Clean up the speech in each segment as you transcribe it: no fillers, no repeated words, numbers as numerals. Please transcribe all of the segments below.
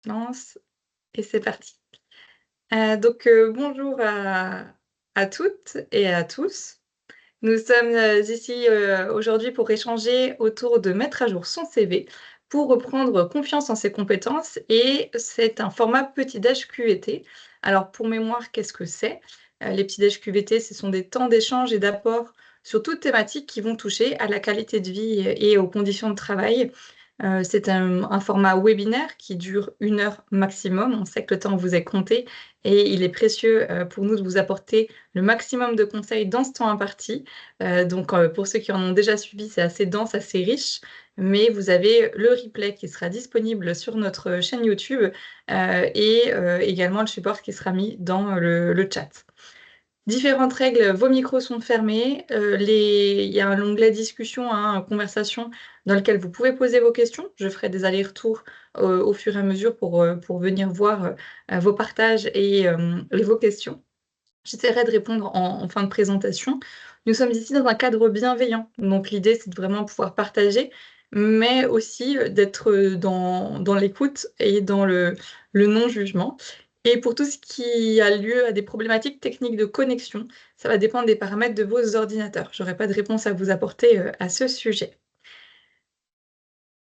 Lance et c'est parti. Bonjour à toutes et à tous. Nous sommes, ici, aujourd'hui pour échanger autour de mettre à jour son CV pour reprendre confiance en ses compétences et c'est un format petit déj QVT. Alors pour mémoire, qu'est-ce que c'est? Les petits déj QVT, ce sont des temps d'échange et d'apport sur toute thématique qui vont toucher à la qualité de vie et aux conditions de travail. C'est un format webinaire qui dure 1 heure maximum. On sait que le temps vous est compté et il est précieux, pour nous de vous apporter le maximum de conseils dans ce temps imparti. Pour ceux qui en ont déjà suivi, c'est assez dense, assez riche, mais vous avez le replay qui sera disponible sur notre chaîne YouTube, également le support qui sera mis dans le chat. Différentes règles, vos micros sont fermés, il y a un onglet discussion, hein, conversation dans lequel vous pouvez poser vos questions. Je ferai des allers-retours, au fur et à mesure pour venir voir, vos partages et vos questions. J'essaierai de répondre en fin de présentation. Nous sommes ici dans un cadre bienveillant, donc l'idée, c'est de vraiment pouvoir partager, mais aussi, d'être, dans l'écoute et dans le non-jugement et pour tout ce qui a lieu à des problématiques techniques de connexion, ça va dépendre des paramètres de vos ordinateurs. J'aurai pas de réponse à vous apporter, à ce sujet.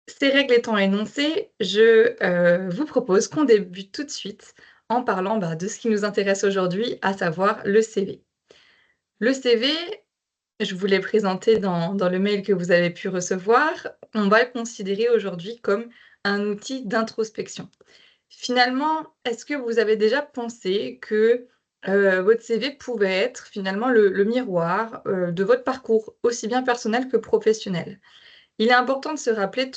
Ces règles étant énoncées, vous propose qu'on débute tout de suite en parlant, de ce qui nous intéresse aujourd'hui, à savoir le CV. Le CV, je vous l'ai présenté dans le mail que vous avez pu recevoir. On va le considérer aujourd'hui comme un outil d'introspection. Finalement, est-ce que vous avez déjà pensé que, votre CV pouvait être finalement le miroir, de votre parcours, aussi bien personnel que professionnel? Il est important de se rappeler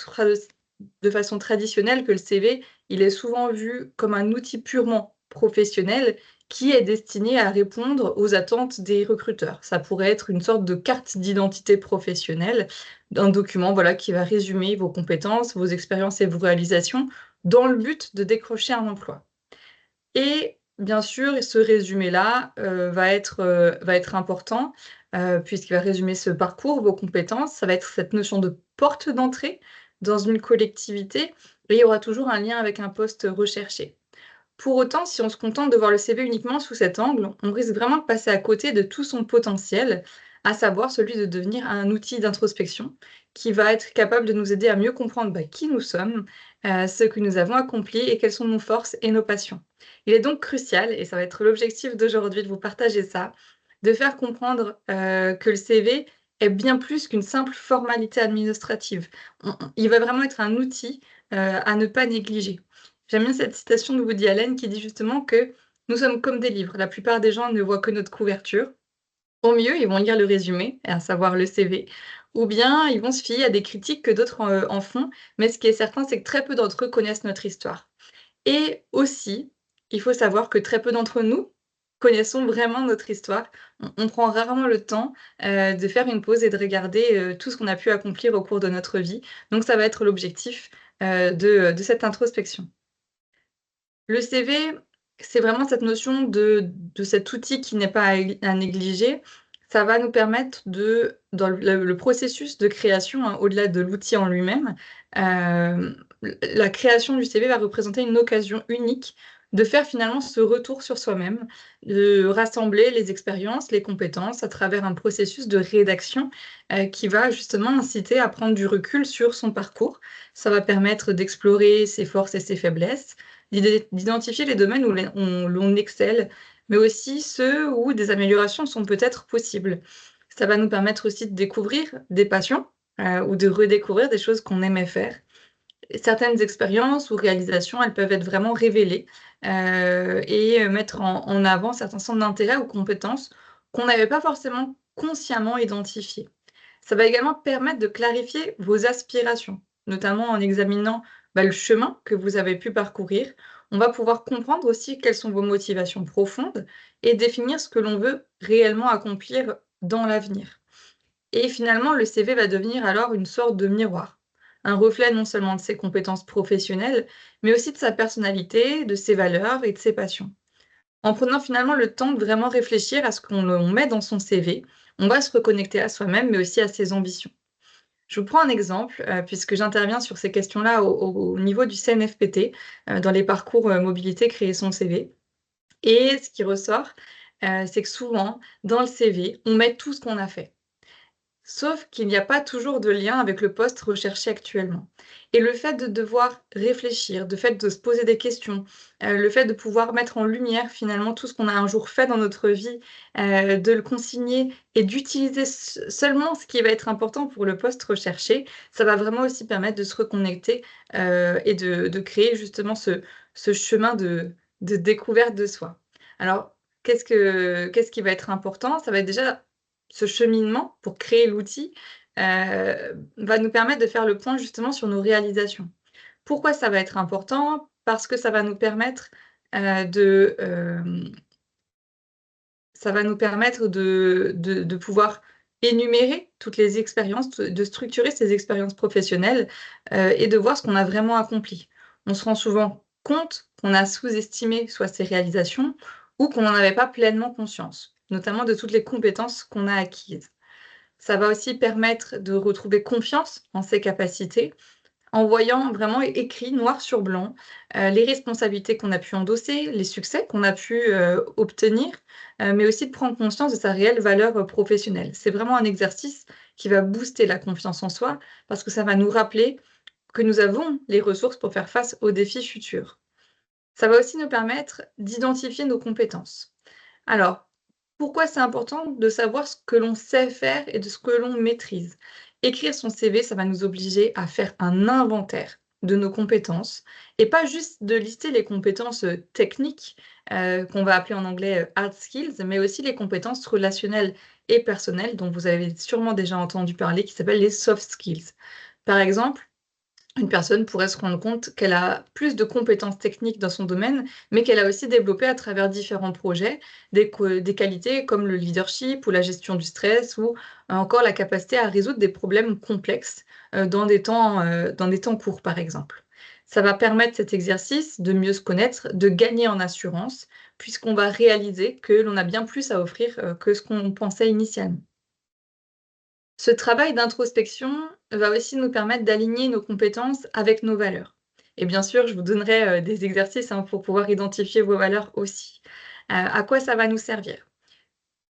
de façon traditionnelle que le CV, il est souvent vu comme un outil purement professionnel qui est destiné à répondre aux attentes des recruteurs. Ça pourrait être une sorte de carte d'identité professionnelle, d'un document, voilà, qui va résumer vos compétences, vos expériences et vos réalisations dans le but de décrocher un emploi. Et bien sûr, ce résumé-là, va être important, puisqu'il va résumer ce parcours, vos compétences. Ça va être cette notion de porte d'entrée dans une collectivité et il y aura toujours un lien avec un poste recherché. Pour autant, si on se contente de voir le CV uniquement sous cet angle, on risque vraiment de passer à côté de tout son potentiel, à savoir celui de devenir un outil d'introspection qui va être capable de nous aider à mieux comprendre, qui nous sommes, ce que nous avons accompli et quelles sont nos forces et nos passions. Il est donc crucial, et ça va être l'objectif d'aujourd'hui de vous partager ça, de faire comprendre, que le CV est bien plus qu'une simple formalité administrative. Il va vraiment être un outil, à ne pas négliger. J'aime bien cette citation de Woody Allen qui dit justement que nous sommes comme des livres. La plupart des gens ne voient que notre couverture. Au mieux, ils vont lire le résumé, à savoir le CV, ou bien ils vont se fier à des critiques que d'autres en font. Mais ce qui est certain, c'est que très peu d'entre eux connaissent notre histoire. Et aussi, il faut savoir que très peu d'entre nous connaissons vraiment notre histoire. On prend rarement le temps, de faire une pause et de regarder, tout ce qu'on a pu accomplir au cours de notre vie. Donc ça va être l'objectif, de cette introspection. Le CV, c'est vraiment cette notion de cet outil qui n'est pas à négliger. Ça va nous permettre dans le processus de création, hein, au-delà de l'outil en lui-même, la création du CV va représenter une occasion unique de faire finalement ce retour sur soi-même, de rassembler les expériences, les compétences à travers un processus de rédaction, qui va justement inciter à prendre du recul sur son parcours. Ça va permettre d'explorer ses forces et ses faiblesses, d'identifier les domaines où l'on excelle, mais aussi ceux où des améliorations sont peut-être possibles. Ça va nous permettre aussi de découvrir des passions, ou de redécouvrir des choses qu'on aimait faire. Et certaines expériences ou réalisations, elles peuvent être vraiment révélées, mettre en avant certains centres d'intérêt ou compétences qu'on n'avait pas forcément consciemment identifiés. Ça va également permettre de clarifier vos aspirations, notamment en examinant, le chemin que vous avez pu parcourir. On va pouvoir comprendre aussi quelles sont vos motivations profondes et définir ce que l'on veut réellement accomplir dans l'avenir. Et finalement, le CV va devenir alors une sorte de miroir, un reflet non seulement de ses compétences professionnelles, mais aussi de sa personnalité, de ses valeurs et de ses passions. En prenant finalement le temps de vraiment réfléchir à ce qu'on met dans son CV, on va se reconnecter à soi-même, mais aussi à ses ambitions. Je vous prends un exemple, puisque j'interviens sur ces questions-là au niveau du CNFPT, dans les parcours, mobilité, créer son CV et ce qui ressort, c'est que souvent, dans le CV, on met tout ce qu'on a fait. Sauf qu'il n'y a pas toujours de lien avec le poste recherché actuellement. Et le fait de devoir réfléchir, le fait de se poser des questions, le fait de pouvoir mettre en lumière finalement tout ce qu'on a un jour fait dans notre vie, de le consigner et d'utiliser seulement ce qui va être important pour le poste recherché, ça va vraiment aussi permettre de se reconnecter, et de créer justement ce chemin de découverte de soi. Alors, qu'est-ce qui va être important? Ça va être déjà ce cheminement pour créer l'outil, va nous permettre de faire le point justement sur nos réalisations. Pourquoi ça va être important? Parce que ça va nous permettre, de, ça va nous permettre de pouvoir énumérer toutes les expériences, de structurer ces expériences professionnelles, et de voir ce qu'on a vraiment accompli. On se rend souvent compte qu'on a sous-estimé soit ses réalisations ou qu'on n'en avait pas pleinement conscience, notamment de toutes les compétences qu'on a acquises. Ça va aussi permettre de retrouver confiance en ses capacités, en voyant vraiment écrit noir sur blanc, les responsabilités qu'on a pu endosser, les succès qu'on a pu, obtenir, mais aussi de prendre conscience de sa réelle valeur, professionnelle. C'est vraiment un exercice qui va booster la confiance en soi, parce que ça va nous rappeler que nous avons les ressources pour faire face aux défis futurs. Ça va aussi nous permettre d'identifier nos compétences. Alors, pourquoi c'est important de savoir ce que l'on sait faire et de ce que l'on maîtrise? Écrire son CV, ça va nous obliger à faire un inventaire de nos compétences et pas juste de lister les compétences, techniques, qu'on va appeler en anglais, hard skills, mais aussi les compétences relationnelles et personnelles dont vous avez sûrement déjà entendu parler, qui s'appellent les soft skills. Par exemple, une personne pourrait se rendre compte qu'elle a plus de compétences techniques dans son domaine, mais qu'elle a aussi développé à travers différents projets des qualités comme le leadership ou la gestion du stress ou encore la capacité à résoudre des problèmes complexes dans des temps courts, par exemple. Ça va permettre cet exercice de mieux se connaître, de gagner en assurance, puisqu'on va réaliser que l'on a bien plus à offrir que ce qu'on pensait initialement. Ce travail d'introspection va aussi nous permettre d'aligner nos compétences avec nos valeurs. Et bien sûr, je vous donnerai, des exercices, hein, pour pouvoir identifier vos valeurs aussi. À quoi ça va nous servir?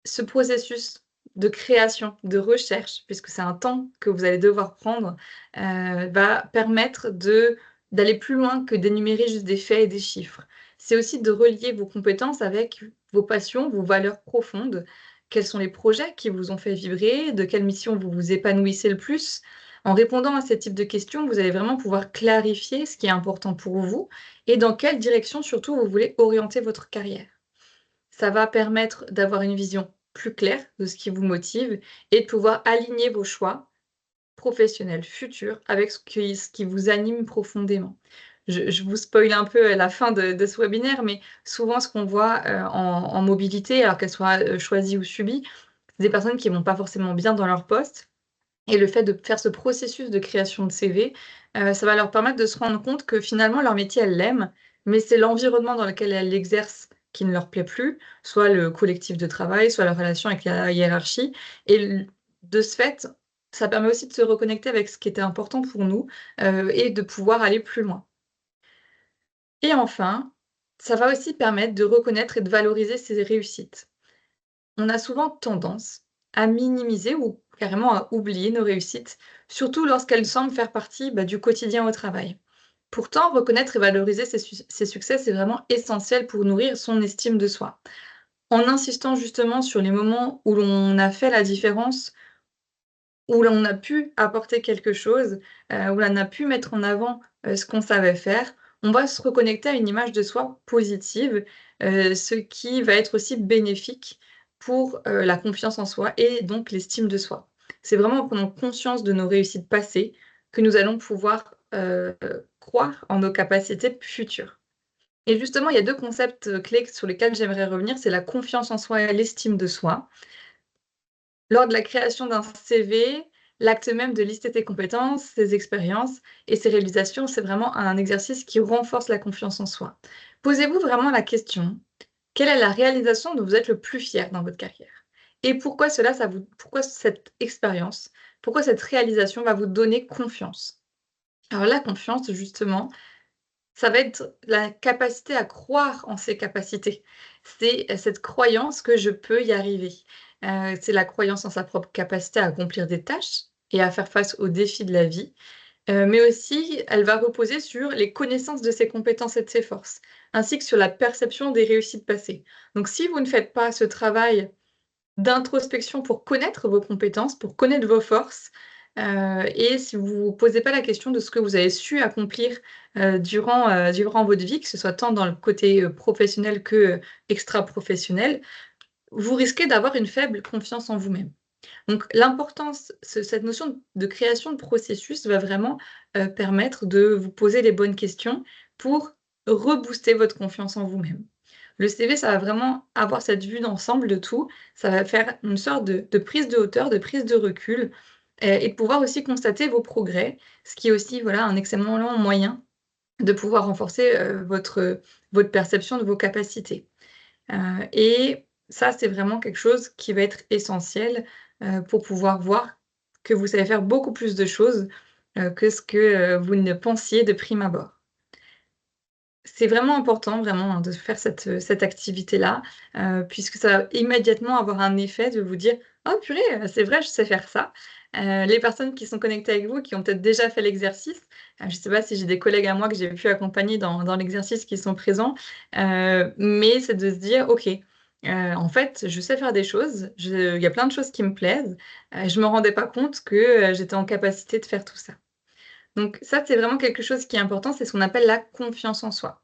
Ce processus de création, de recherche, puisque c'est un temps que vous allez devoir prendre, va permettre d'aller plus loin que d'énumérer juste des faits et des chiffres. C'est aussi de relier vos compétences avec vos passions, vos valeurs profondes. Quels sont les projets qui vous ont fait vibrer? De quelle mission vous vous épanouissez le plus? En répondant à ce type de questions, vous allez vraiment pouvoir clarifier ce qui est important pour vous et dans quelle direction surtout vous voulez orienter votre carrière. Ça va permettre d'avoir une vision plus claire de ce qui vous motive et de pouvoir aligner vos choix professionnels futurs avec ce qui vous anime profondément. Je vous spoil un peu, la fin de ce webinaire, mais souvent ce qu'on voit, en mobilité, alors qu'elle soit, choisie ou subie, c'est des personnes qui vont pas forcément bien dans leur poste et le fait de faire ce processus de création de CV, ça va leur permettre de se rendre compte que finalement leur métier, elles l'aiment, mais c'est l'environnement dans lequel elles l'exercent qui ne leur plaît plus, soit le collectif de travail, soit la relation avec la hiérarchie et de ce fait, ça permet aussi de se reconnecter avec ce qui était important pour nous, et de pouvoir aller plus loin. Et enfin, ça va aussi permettre de reconnaître et de valoriser ses réussites. On a souvent tendance à minimiser ou carrément à oublier nos réussites, surtout lorsqu'elles semblent faire partie, du quotidien au travail. Pourtant, reconnaître et valoriser ses succès, c'est vraiment essentiel pour nourrir son estime de soi. En insistant justement sur les moments où l'on a fait la différence, où l'on a pu apporter quelque chose, où l'on a pu mettre en avant, ce qu'on savait faire, on va se reconnecter à une image de soi positive, ce qui va être aussi bénéfique pour, la confiance en soi et donc l'estime de soi. C'est vraiment en prenant conscience de nos réussites passées que nous allons pouvoir, croire en nos capacités futures. Et justement, il y a 2 concepts, clés sur lesquels j'aimerais revenir, c'est la confiance en soi et l'estime de soi. Lors de la création d'un CV, l'acte même de lister tes compétences, ses expériences et ses réalisations, c'est vraiment un exercice qui renforce la confiance en soi. Posez-vous vraiment la question: quelle est la réalisation dont vous êtes le plus fier dans votre carrière? Et pourquoi cette expérience pourquoi cette réalisation va vous donner confiance? Alors la confiance, justement, ça va être la capacité à croire en ses capacités. C'est, cette croyance que je peux y arriver. C'est la croyance en sa propre capacité à accomplir des tâches et à faire face aux défis de la vie, mais aussi elle va reposer sur les connaissances de ses compétences et de ses forces, ainsi que sur la perception des réussites passées. Donc si vous ne faites pas ce travail d'introspection pour connaître vos compétences, pour connaître vos forces, et si vous vous posez pas la question de ce que vous avez su accomplir, durant votre vie, que ce soit tant dans le côté, professionnel que, extra-professionnel, vous risquez d'avoir une faible confiance en vous-même. Donc l'importance, cette notion de création de processus va vraiment, permettre de vous poser les bonnes questions pour rebooster votre confiance en vous-même. Le CV, ça va vraiment avoir cette vue d'ensemble de tout. Ça va faire une sorte de prise de hauteur, de prise de recul, et de pouvoir aussi constater vos progrès, ce qui est aussi, voilà, un excellent moyen de pouvoir renforcer, votre perception de vos capacités. Et ça, c'est vraiment quelque chose qui va être essentiel, pour pouvoir voir que vous savez faire beaucoup plus de choses, que ce que, vous ne pensiez de prime abord. C'est vraiment important, vraiment, hein, de faire cette activité-là, puisque ça va immédiatement avoir un effet de vous dire: «Oh purée, c'est vrai, je sais faire ça». Les personnes qui sont connectées avec vous, qui ont peut-être déjà fait l'exercice, je ne sais pas si j'ai des collègues à moi que j'ai pu accompagner dans l'exercice qui sont présents, mais c'est de se dire: «OK, en fait, je sais faire des choses, je il y a plein de choses qui me plaisent, je me rendais pas compte que, j'étais en capacité de faire tout ça». Donc ça, c'est vraiment quelque chose qui est important, c'est ce qu'on appelle la confiance en soi.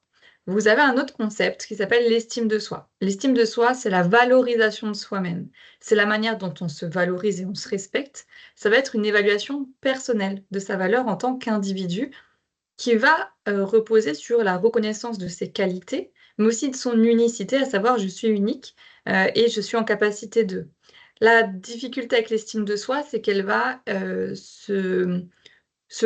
Vous avez un autre concept qui s'appelle l'estime de soi. L'estime de soi, c'est la valorisation de soi-même. C'est la manière dont on se valorise et on se respecte. Ça va être une évaluation personnelle de sa valeur en tant qu'individu qui va reposer sur la reconnaissance de ses qualités, mais aussi de son unicité, à savoir je suis unique et je suis en capacité de. La difficulté avec l'estime de soi, c'est qu'elle va se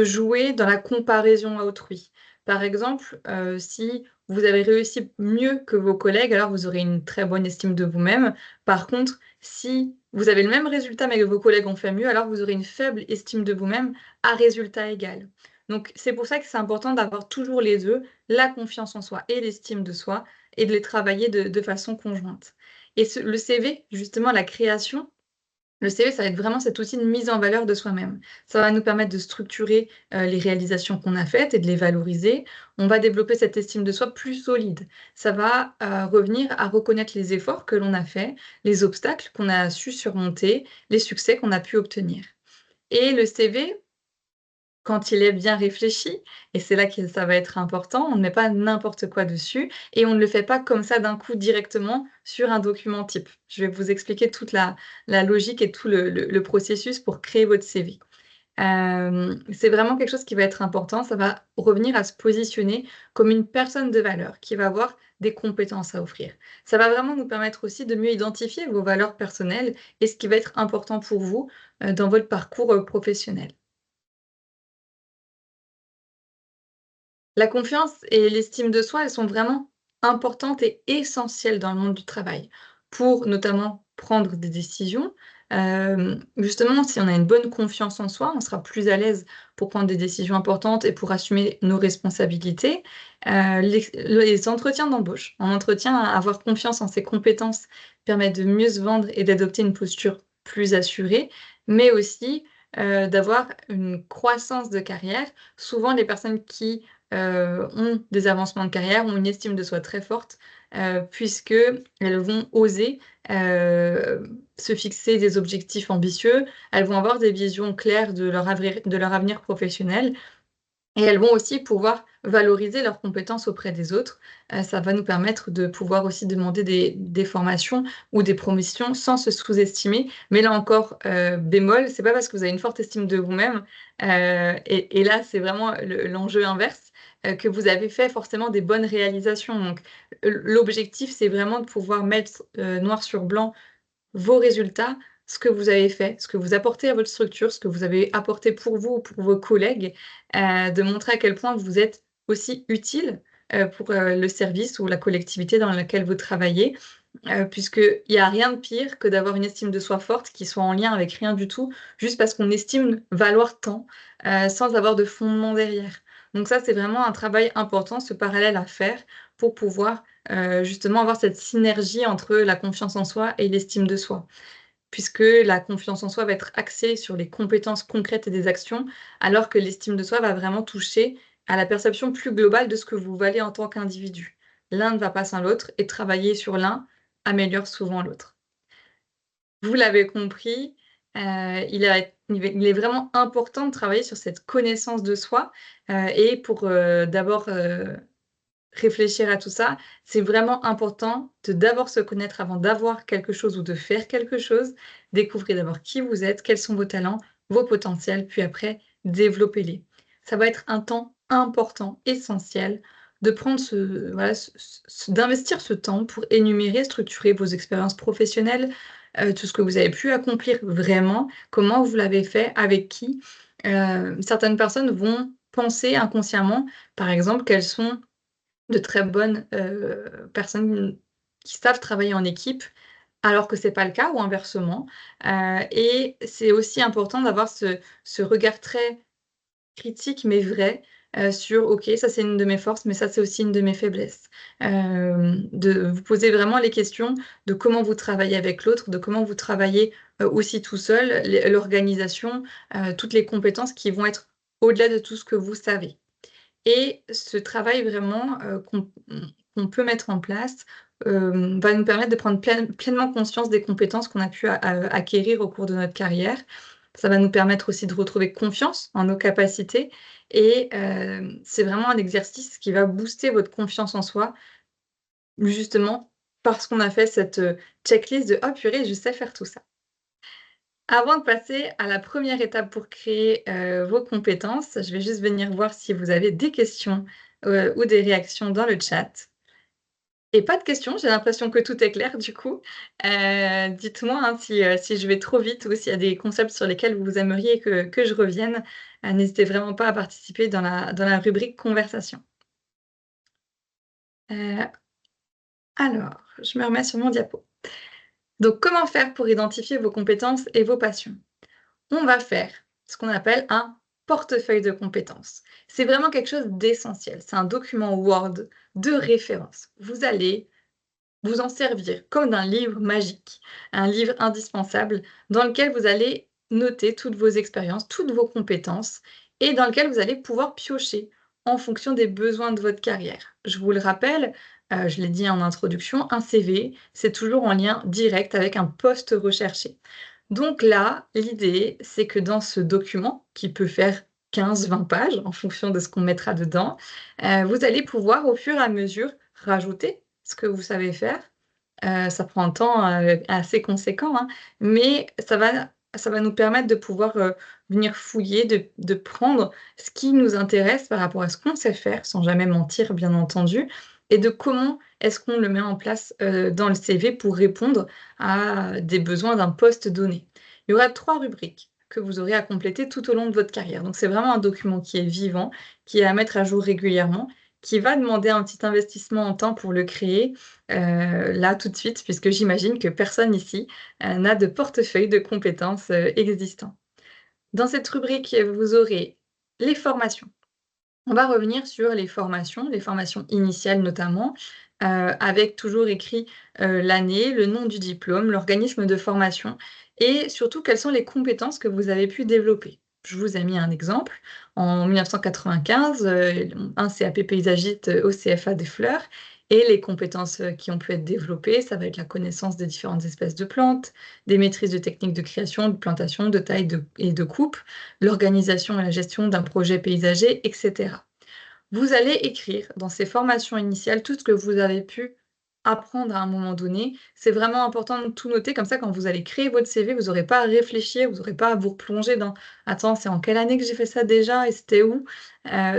jouer dans la comparaison à autrui. Par exemple, si vous avez réussi mieux que vos collègues, alors vous aurez une très bonne estime de vous-même. Par contre, si vous avez le même résultat, mais que vos collègues ont fait mieux, alors vous aurez une faible estime de vous-même à résultat égal. Donc c'est pour ça que c'est important d'avoir toujours les 2, la confiance en soi et l'estime de soi et de les travailler de façon conjointe. Et le CV, justement, la création, le CV, ça va être vraiment cet outil de mise en valeur de soi-même. Ça va nous permettre de structurer, les réalisations qu'on a faites et de les valoriser. On va développer cette estime de soi plus solide. Ça va, revenir à reconnaître les efforts que l'on a faits, les obstacles qu'on a su surmonter, les succès qu'on a pu obtenir. Et le CV, quand il est bien réfléchi, et c'est là que ça va être important, on ne met pas n'importe quoi dessus et on ne le fait pas comme ça d'un coup directement sur un document type. Je vais vous expliquer toute la logique et tout le processus pour créer votre CV. C'est vraiment quelque chose qui va être important, ça va revenir à se positionner comme une personne de valeur qui va avoir des compétences à offrir. Ça va vraiment nous permettre aussi de mieux identifier vos valeurs personnelles et ce qui va être important pour vous, dans votre parcours, professionnel. La confiance et l'estime de soi, elles sont vraiment importantes et essentielles dans le monde du travail, pour notamment prendre des décisions. Justement, si on a une bonne confiance en soi, on sera plus à l'aise pour prendre des décisions importantes et pour assumer nos responsabilités. Les entretiens d'embauche. En entretien, avoir confiance en ses compétences permet de mieux se vendre et d'adopter une posture plus assurée, mais aussi, d'avoir une croissance de carrière. Souvent, les personnes qui ont des avancements de carrière, ont une estime de soi très forte, puisqu'elles vont oser, se fixer des objectifs ambitieux. Elles vont avoir des visions claires de leur avenir professionnel et elles vont aussi pouvoir valoriser leurs compétences auprès des autres. Ça va nous permettre de pouvoir aussi demander des formations ou des promotions sans se sous-estimer. Mais là encore, bémol, c'est pas parce que vous avez une forte estime de vous-même, et là, c'est vraiment l'enjeu inverse, que vous avez fait forcément des bonnes réalisations. Donc, l'objectif, c'est vraiment de pouvoir mettre, noir sur blanc vos résultats, ce que vous avez fait, ce que vous apportez à votre structure, ce que vous avez apporté pour vous ou pour vos collègues, de montrer à quel point vous êtes aussi utile, pour, le service ou la collectivité dans laquelle vous travaillez puisqu'il y a rien de pire que d'avoir une estime de soi forte qui soit en lien avec rien du tout, juste parce qu'on estime valoir tant, sans avoir de fondement derrière. Donc ça, c'est vraiment un travail important, ce parallèle à faire pour pouvoir, justement avoir cette synergie entre la confiance en soi et l'estime de soi. Puisque la confiance en soi va être axée sur les compétences concrètes et des actions, alors que l'estime de soi va vraiment toucher à la perception plus globale de ce que vous valez en tant qu'individu. L'un ne va pas sans l'autre et travailler sur l'un améliore souvent l'autre. Vous l'avez compris, il est vraiment important de travailler sur cette connaissance de soi, et pour, d'abord, réfléchir à tout ça, c'est vraiment important de d'abord se connaître avant d'avoir quelque chose ou de faire quelque chose. Découvrez d'abord qui vous êtes, quels sont vos talents, vos potentiels, puis après développez-les. Ça va être un temps important, essentiel, de prendre ce voilà, d'investir ce temps pour énumérer, structurer vos expériences professionnelles, tout ce que vous avez pu accomplir vraiment, comment vous l'avez fait, avec qui. Certaines personnes vont penser inconsciemment, par exemple, qu'elles sont de très bonnes, personnes qui savent travailler en équipe, alors que c'est pas le cas ou inversement, et c'est aussi important d'avoir ce regard très critique mais vrai, sur: «OK, ça c'est une de mes forces, mais ça c'est aussi une de mes faiblesses». De vous poser vraiment les questions de comment vous travaillez avec l'autre, de comment vous travaillez, aussi tout seul, l'organisation, toutes les compétences qui vont être au-delà de tout ce que vous savez. Et ce travail vraiment, qu'on peut mettre en place, va nous permettre de prendre pleinement conscience des compétences qu'on a pu acquérir au cours de notre carrière. Ça va nous permettre aussi de retrouver confiance en nos capacités et c'est vraiment un exercice qui va booster votre confiance en soi, justement parce qu'on a fait cette, checklist de: «Oh purée, je sais faire tout ça». Avant de passer à la première étape pour créer, vos compétences, je vais juste venir voir si vous avez des questions, ou des réactions dans le chat. Et pas de questions, j'ai l'impression que tout est clair du coup. Dites-moi, hein, si je vais trop vite ou s'il y a des concepts sur lesquels vous aimeriez que je revienne. N'hésitez vraiment pas à participer dans la rubrique conversation. Heu, alors, je me remets sur mon diapo. Donc comment faire pour identifier vos compétences et vos passions? On va faire ce qu'on appelle un portefeuille de compétences. C'est vraiment quelque chose d'essentiel. C'est un document Word de référence. Vous allez vous en servir comme d'un livre magique, un livre indispensable dans lequel vous allez noter toutes vos expériences, toutes vos compétences et dans lequel vous allez pouvoir piocher en fonction des besoins de votre carrière. Je vous le rappelle, je l'ai dit en introduction, un CV, c'est toujours en lien direct avec un poste recherché. Donc là, l'idée, c'est que dans ce document, qui peut faire 15-20 pages en fonction de ce qu'on mettra dedans, vous allez pouvoir au fur et à mesure rajouter ce que vous savez faire. Ça prend un temps, assez conséquent, hein, mais ça va nous permettre de pouvoir, venir fouiller, de prendre ce qui nous intéresse par rapport à ce qu'on sait faire, sans jamais mentir bien entendu, et de comment est-ce qu'on le met en place, dans le CV pour répondre à des besoins d'un poste donné. Il y aura 3 rubriques que vous aurez à compléter tout au long de votre carrière. Donc c'est vraiment un document qui est vivant, qui est à mettre à jour régulièrement, qui va demander un petit investissement en temps pour le créer, là, tout de suite, puisque j'imagine que personne ici, n'a de portefeuille de compétences, existant. Dans cette rubrique, vous aurez les formations. On va revenir sur les formations initiales notamment, avec toujours écrit, l'année, le nom du diplôme, l'organisme de formation et surtout quelles sont les compétences que vous avez pu développer. Je vous ai mis un exemple. En 1995, un CAP paysagiste au CFA des fleurs et les compétences, qui ont pu être développées, ça va être la connaissance des différentes espèces de plantes, des maîtrises de techniques de création, de plantation, de taille et de coupe, l'organisation et la gestion d'un projet paysager, et cetera. Vous allez écrire dans ces formations initiales tout ce que vous avez pu apprendre à un moment donné. C'est vraiment important de tout noter, comme ça, quand vous allez créer votre CV, vous n'aurez pas à réfléchir, vous n'aurez pas à vous replonger dans: «Attends, c'est en quelle année que j'ai fait ça déjà et c'était où?»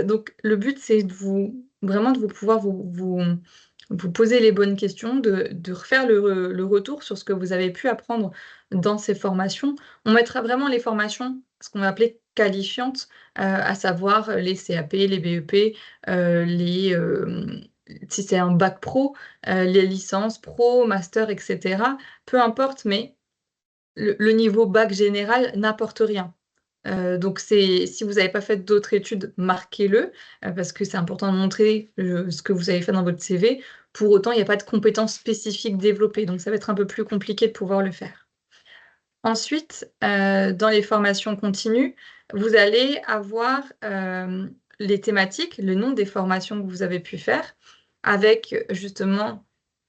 Donc le but, c'est de vous vraiment de vous pouvoir vous poser les bonnes questions, de refaire le retour sur ce que vous avez pu apprendre dans ces formations. On mettra vraiment les formations, ce qu'on va appeler qualifiantes, à savoir les CAP, les BEP, les, si c'est un bac pro, les licences pro, master et cetera, peu importe, mais le niveau bac général n'apporte rien. Donc si vous n'avez pas fait d'autres études, marquez-le, parce que c'est important de montrer, ce que vous avez fait dans votre CV. Pour autant, il n'y a pas de compétences spécifiques développées, donc ça va être un peu plus compliqué de pouvoir le faire. Ensuite, dans les formations continues, vous allez avoir, les thématiques, le nom des formations que vous avez pu faire, avec justement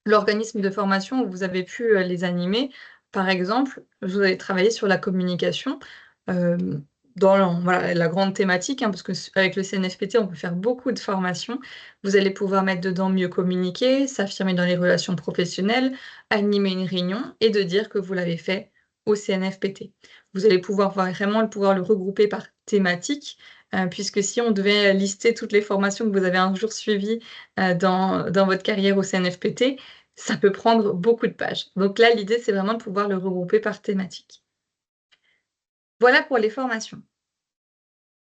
l'organisme de formation où vous avez pu, les animer. Par exemple, vous allez travailler sur la communication, hem, voilà, la grande thématique, hein, parce que avec le CNFPT, on peut faire beaucoup de formations. Vous allez pouvoir mettre dedans mieux communiquer, s'affirmer dans les relations professionnelles, animer une réunion et de dire que vous l'avez fait au CNFPT. Vous allez pouvoir le regrouper par thématique, puisque si on devait lister toutes les formations que vous avez un jour suivies, dans votre carrière au CNFPT, ça peut prendre beaucoup de pages. Donc là, l'idée, c'est vraiment de pouvoir le regrouper par thématique. Voilà pour les formations.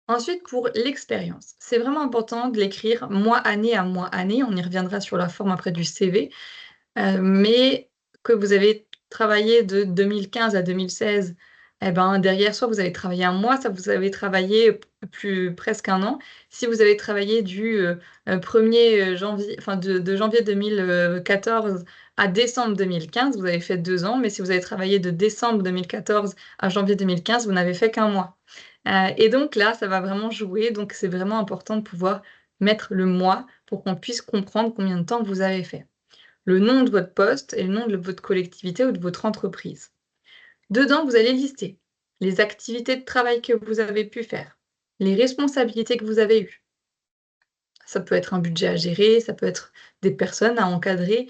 Ensuite, pour l'expérience, c'est vraiment important de l'écrire mois, année à mois, année. On y reviendra sur la forme après du CV. Mais que vous avez travaillé de 2015 à 2016, et ben, derrière, soit vous avez travaillé un mois, soit vous avez travaillé presque un an. Si vous avez travaillé du, 1er janvier, enfin de janvier 2014 à décembre 2015, vous avez fait 2 ans, mais si vous avez travaillé de décembre 2014 à janvier 2015, vous n'avez fait qu'un mois. Et donc là, ça va vraiment jouer, donc c'est vraiment important de pouvoir mettre le mois pour qu'on puisse comprendre combien de temps vous avez fait, le nom de votre poste et le nom de votre collectivité ou de votre entreprise. Dedans, vous allez lister les activités de travail que vous avez pu faire, les responsabilités que vous avez eues. Ça peut être un budget à gérer, ça peut être des personnes à encadrer,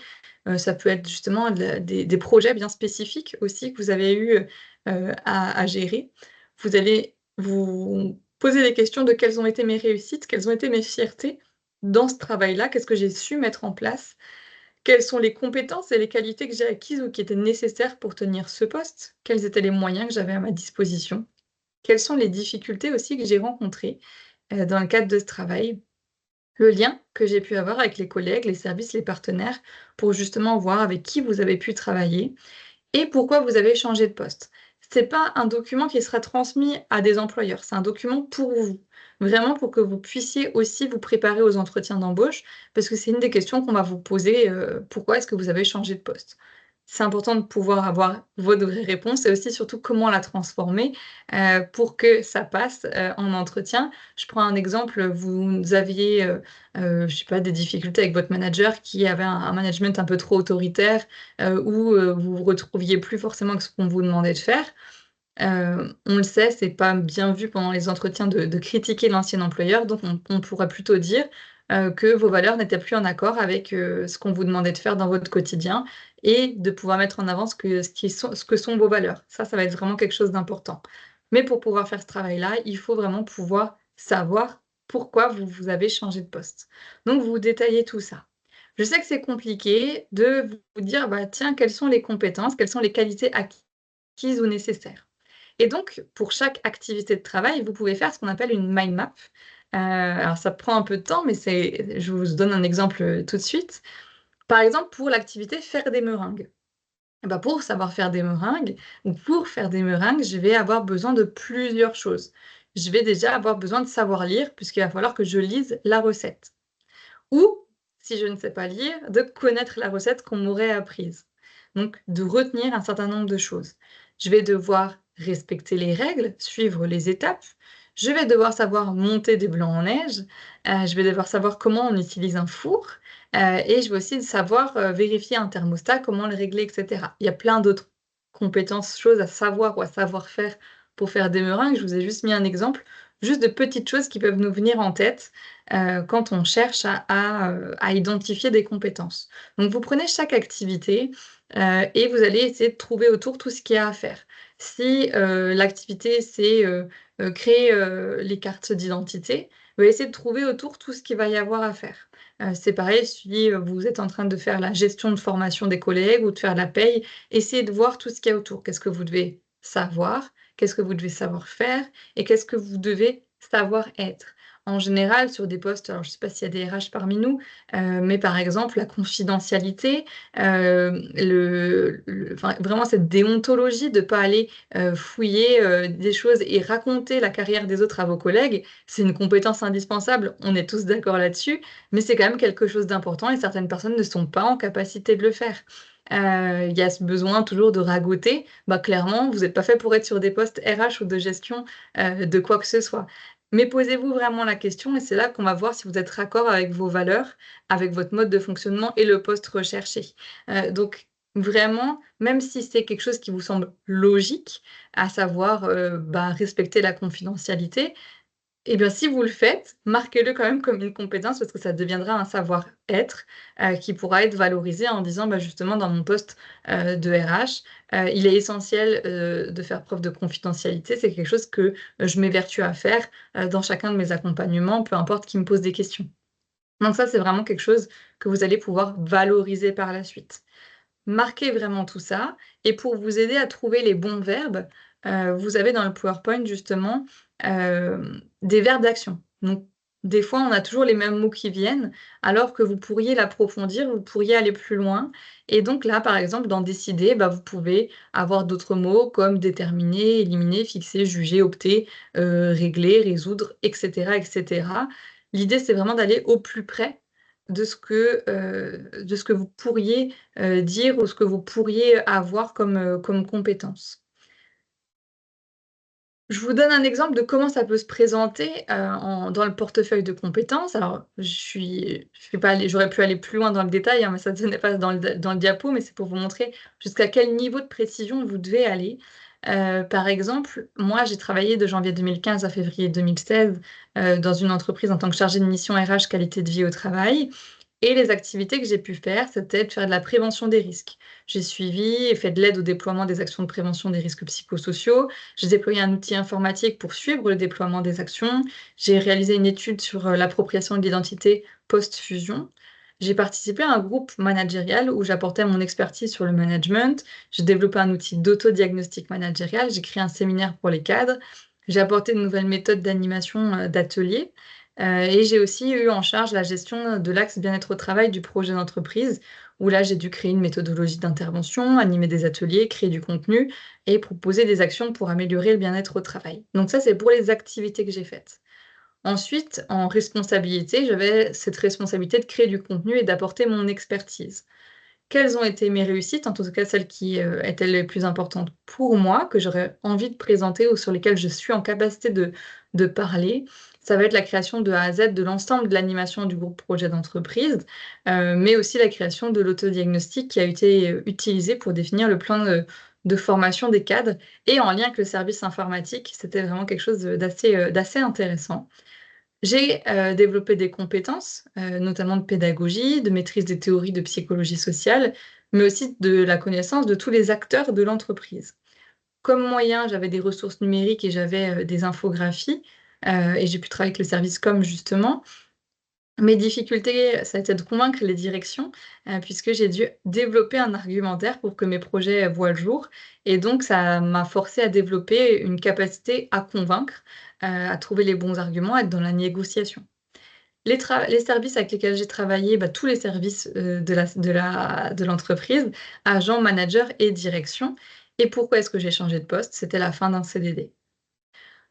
ça peut être justement des projets bien spécifiques aussi que vous avez eu, à gérer. Vous allez vous poser des questions de: «Quelles ont été mes réussites? Quelles ont été mes fiertés dans ce travail-là? Qu'est-ce que j'ai su mettre en place? Quelles sont les compétences et les qualités que j'ai acquises ou qui étaient nécessaires pour tenir ce poste? Quels étaient les moyens que j'avais à ma disposition? Quelles sont les difficultés aussi que j'ai rencontrées, dans le cadre de ce travail? Le lien que j'ai pu avoir avec les collègues, les services, les partenaires, pour justement voir avec qui vous avez pu travailler et pourquoi vous avez changé de poste. C'est pas un document qui sera transmis à des employeurs, c'est un document pour vous. Vraiment pour que vous puissiez aussi vous préparer aux entretiens d'embauche, parce que c'est une des questions qu'on va vous poser, pourquoi est-ce que vous avez changé de poste? C'est important de pouvoir avoir votre vraie réponse et aussi surtout comment la transformer, pour que ça passe, en entretien. Je prends un exemple, vous aviez, je sais pas, des difficultés avec votre manager qui avait un management un peu trop autoritaire, où, vous vous retrouviez plus forcément avec ce qu'on vous demandait de faire. On le sait, c'est pas bien vu pendant les entretiens de critiquer l'ancien employeur, donc on pourrait plutôt dire, que vos valeurs n'étaient plus en accord avec, ce qu'on vous demandait de faire dans votre quotidien et de pouvoir mettre en avant ce que sont vos valeurs. Ça va être vraiment quelque chose d'important. Mais pour pouvoir faire ce travail-là, il faut vraiment pouvoir savoir pourquoi vous avez changé de poste. Donc vous détaillez tout ça. Je sais que c'est compliqué de vous dire: «Bah, tiens, quelles sont les compétences, quelles sont les qualités acquises ou nécessaires?» Et donc, pour chaque activité de travail, vous pouvez faire ce qu'on appelle une mind map. Alors ça prend un peu de temps, mais je vous donne un exemple, tout de suite. Par exemple, pour l'activité faire des meringues. Et bah, pour savoir faire des meringues ou pour faire des meringues, je vais avoir besoin de plusieurs choses. Je vais déjà avoir besoin de savoir lire, puisqu'il va falloir que je lise la recette. Ou, si je ne sais pas lire, de connaître la recette qu'on m'aurait apprise. Donc, de retenir un certain nombre de choses. Je vais devoir respecter les règles, suivre les étapes. Je vais devoir savoir monter des blancs en neige. Je vais devoir savoir comment on utilise un four. Et je vais aussi savoir vérifier un thermostat, comment le régler, etc. Il y a plein d'autres compétences, choses à savoir ou à savoir faire pour faire des meringues. Je vous ai juste mis un exemple, juste de petites choses qui peuvent nous venir en tête quand on cherche à identifier des compétences. Donc vous prenez chaque activité, et vous allez essayer de trouver autour tout ce qu'il y a à faire. Si, l'activité c'est, créer, les cartes d'identité, vous allez essayer de trouver autour tout ce qu'il va y avoir à faire. C'est pareil si, vous êtes en train de faire la gestion de formation des collègues ou de faire la paye, essayez de voir tout ce qu'il y a autour. Qu'est-ce que vous devez savoir? Qu'est-ce que vous devez savoir faire? Et qu'est-ce que vous devez savoir être? En général, sur des postes, alors je ne sais pas s'il y a des RH parmi nous, mais par exemple la confidentialité, enfin vraiment cette déontologie de pas aller, fouiller, des choses et raconter la carrière des autres à vos collègues, c'est une compétence indispensable, on est tous d'accord là-dessus, mais c'est quand même quelque chose d'important et certaines personnes ne sont pas en capacité de le faire. Il y a ce besoin toujours de ragoter, bah, clairement, vous êtes pas fait pour être sur des postes RH ou de gestion, de quoi que ce soit. Mais posez-vous vraiment la question et c'est là qu'on va voir si vous êtes raccord avec vos valeurs, avec votre mode de fonctionnement et le poste recherché. Donc vraiment, même si c'est quelque chose qui vous semble logique, à savoir, bah, respecter la confidentialité, et bien, si vous le faites, marquez-le quand même comme une compétence parce que ça deviendra un savoir-être, qui pourra être valorisé en disant: «Bah, justement dans mon poste, de RH, il est essentiel, de faire preuve de confidentialité. C'est quelque chose que, je m'évertue à faire, dans chacun de mes accompagnements, peu importe qui me pose des questions». Donc ça, c'est vraiment quelque chose que vous allez pouvoir valoriser par la suite. Marquez vraiment tout ça et pour vous aider à trouver les bons verbes, vous avez dans le PowerPoint justement, des verbes d'action. Donc des fois, on a toujours les mêmes mots qui viennent, alors que vous pourriez l'approfondir, vous pourriez aller plus loin et donc là, par exemple, dans décider, bah, vous pouvez avoir d'autres mots comme déterminer, éliminer, fixer, juger, opter, régler, résoudre et cetera et cetera. L'idée, c'est vraiment d'aller au plus près de ce que vous pourriez dire ou ce que vous pourriez avoir comme compétence. Je vous donne un exemple de comment ça peut se présenter, dans le portefeuille de compétences. Alors je suis pas allée j'aurais pu aller plus loin dans le détail, hein, mais ça ne tenait pas dans le diapo, mais c'est pour vous montrer jusqu'à quel niveau de précision vous devez aller. Par exemple, moi, j'ai travaillé de janvier 2015 à février 2016, dans une entreprise en tant que chargée de mission RH qualité de vie au travail. Et les activités que j'ai pu faire, c'était de faire de la prévention des risques. J'ai suivi et fait de l'aide au déploiement des actions de prévention des risques psychosociaux. J'ai déployé un outil informatique pour suivre le déploiement des actions. J'ai réalisé une étude sur l'appropriation de l'identité post-fusion. J'ai participé à un groupe managérial où j'apportais mon expertise sur le management. J'ai développé un outil d'autodiagnostic managérial. J'ai créé un séminaire pour les cadres. J'ai apporté de nouvelles méthodes d'animation d'ateliers. Et j'ai aussi eu en charge la gestion de l'axe bien-être au travail du projet d'entreprise, où là, j'ai dû créer une méthodologie d'intervention, animer des ateliers, créer du contenu et proposer des actions pour améliorer le bien-être au travail. Donc ça, c'est pour les activités que j'ai faites. Ensuite, en responsabilité, j'avais cette responsabilité de créer du contenu et d'apporter mon expertise. Quelles ont été mes réussites, en tout cas celles qui, étaient les plus importantes pour moi, que j'aurais envie de présenter ou sur lesquelles je suis en capacité de parler? Ça va être la création de A à Z de l'ensemble de l'animation du groupe projet d'entreprise, mais aussi la création de l'autodiagnostic qui a été, utilisé pour définir le plan de formation des cadres et en lien avec le service informatique. C'était vraiment quelque chose d'assez intéressant. J'ai, développé des compétences, notamment de pédagogie, de maîtrise des théories de psychologie sociale, mais aussi de la connaissance de tous les acteurs de l'entreprise. Comme moyen, j'avais des ressources numériques et j'avais, des infographies, et j'ai pu travailler avec le service com justement. Mes difficultés, ça a été de convaincre les directions, puisque j'ai dû développer un argumentaire pour que mes projets voient le jour et donc ça m'a forcée à développer une capacité à convaincre, à trouver les bons arguments, à être dans la négociation. Les services avec lesquels j'ai travaillé, bah, tous les services, de l'entreprise, agents, managers et direction. Et pourquoi est-ce que j'ai changé de poste? C'était la fin d'un CDD.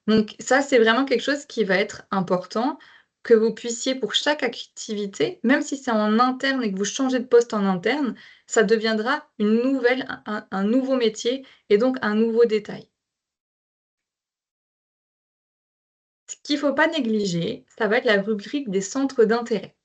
Donc ça, c'est vraiment quelque chose qui va être important, que vous puissiez pour chaque activité, même si c'est en interne et que vous changez de poste en interne, ça deviendra une nouvelle un nouveau métier et donc un nouveau détail. Ce qu'il ne faut pas négliger, ça va être la rubrique des centres d'intérêt.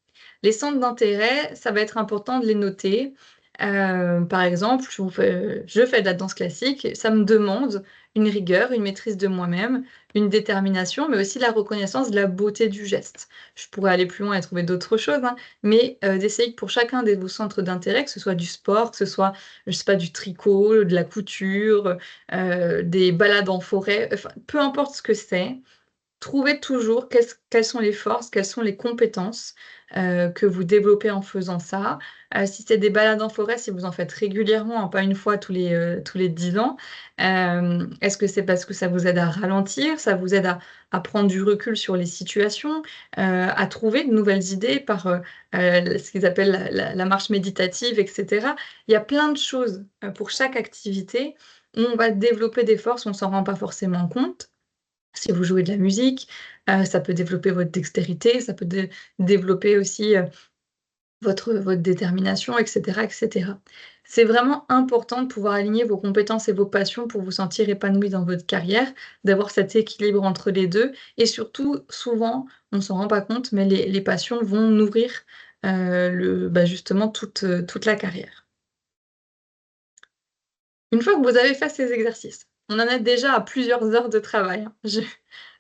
Les centres d'intérêt, ça va être important de les noter. Par exemple, je fais de la danse classique, ça me demande une rigueur, une maîtrise de moi-même, une détermination, mais aussi la reconnaissance de la beauté du geste. Je pourrais aller plus loin et trouver d'autres choses, hein, mais d'essayer que pour chacun de vos centres d'intérêt, que ce soit du sport, que ce soit, je sais pas, du tricot, de la couture, des balades en forêt, enfin, peu importe ce que c'est, Trouvez toujours quelles sont les forces, quelles sont les compétences, que vous développez en faisant ça. Si c'est des balades en forêt, si vous en faites régulièrement, hein, pas une fois tous les 10 ans, est-ce que c'est parce que ça vous aide à ralentir, ça vous aide à prendre du recul sur les situations, à trouver de nouvelles idées par, ce qu'ils appellent la marche méditative et cetera. Il y a plein de choses, pour chaque activité où on va développer des forces, on s'en rend pas forcément compte. Si vous jouez de la musique, ça peut développer votre dextérité, ça peut développer aussi, votre détermination et cetera et cetera. C'est vraiment important de pouvoir aligner vos compétences et vos passions pour vous sentir épanoui dans votre carrière, d'avoir cet équilibre entre les 2 et surtout, souvent, on s'en rend pas compte, mais les passions vont nourrir, justement toute la carrière. Une fois que vous avez fait ces exercices, on en est déjà à plusieurs heures de travail, hein.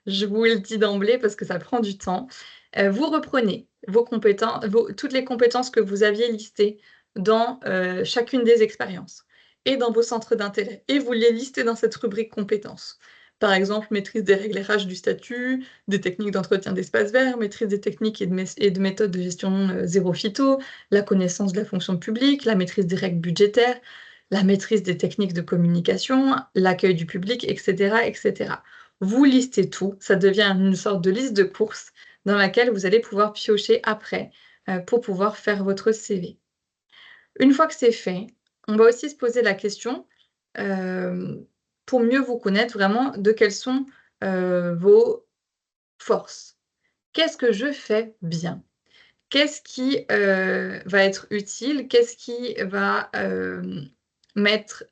Je vous le dis d'emblée parce que ça prend du temps. Vous reprenez toutes les compétences que vous aviez listées dans, chacune des expériences et dans vos centres d'intérêt et vous les listez dans cette rubrique compétences. Par exemple, maîtrise des règles RH du statut, des techniques d'entretien d'espaces verts, maîtrise des techniques et de méthodes de gestion, zéro phyto, la connaissance de la fonction publique, la maîtrise des règles budgétaires, la maîtrise des techniques de communication, l'accueil du public et cetera et cetera. Vous listez tout, ça devient une sorte de liste de courses dans laquelle vous allez pouvoir piocher après, pour pouvoir faire votre CV. Une fois que c'est fait, on va aussi se poser la question, hem, pour mieux vous connaître vraiment, de quelles sont, vos forces. Qu'est-ce que je fais bien? Qu'est-ce qui, va être utile? Qu'est-ce qui va, m'être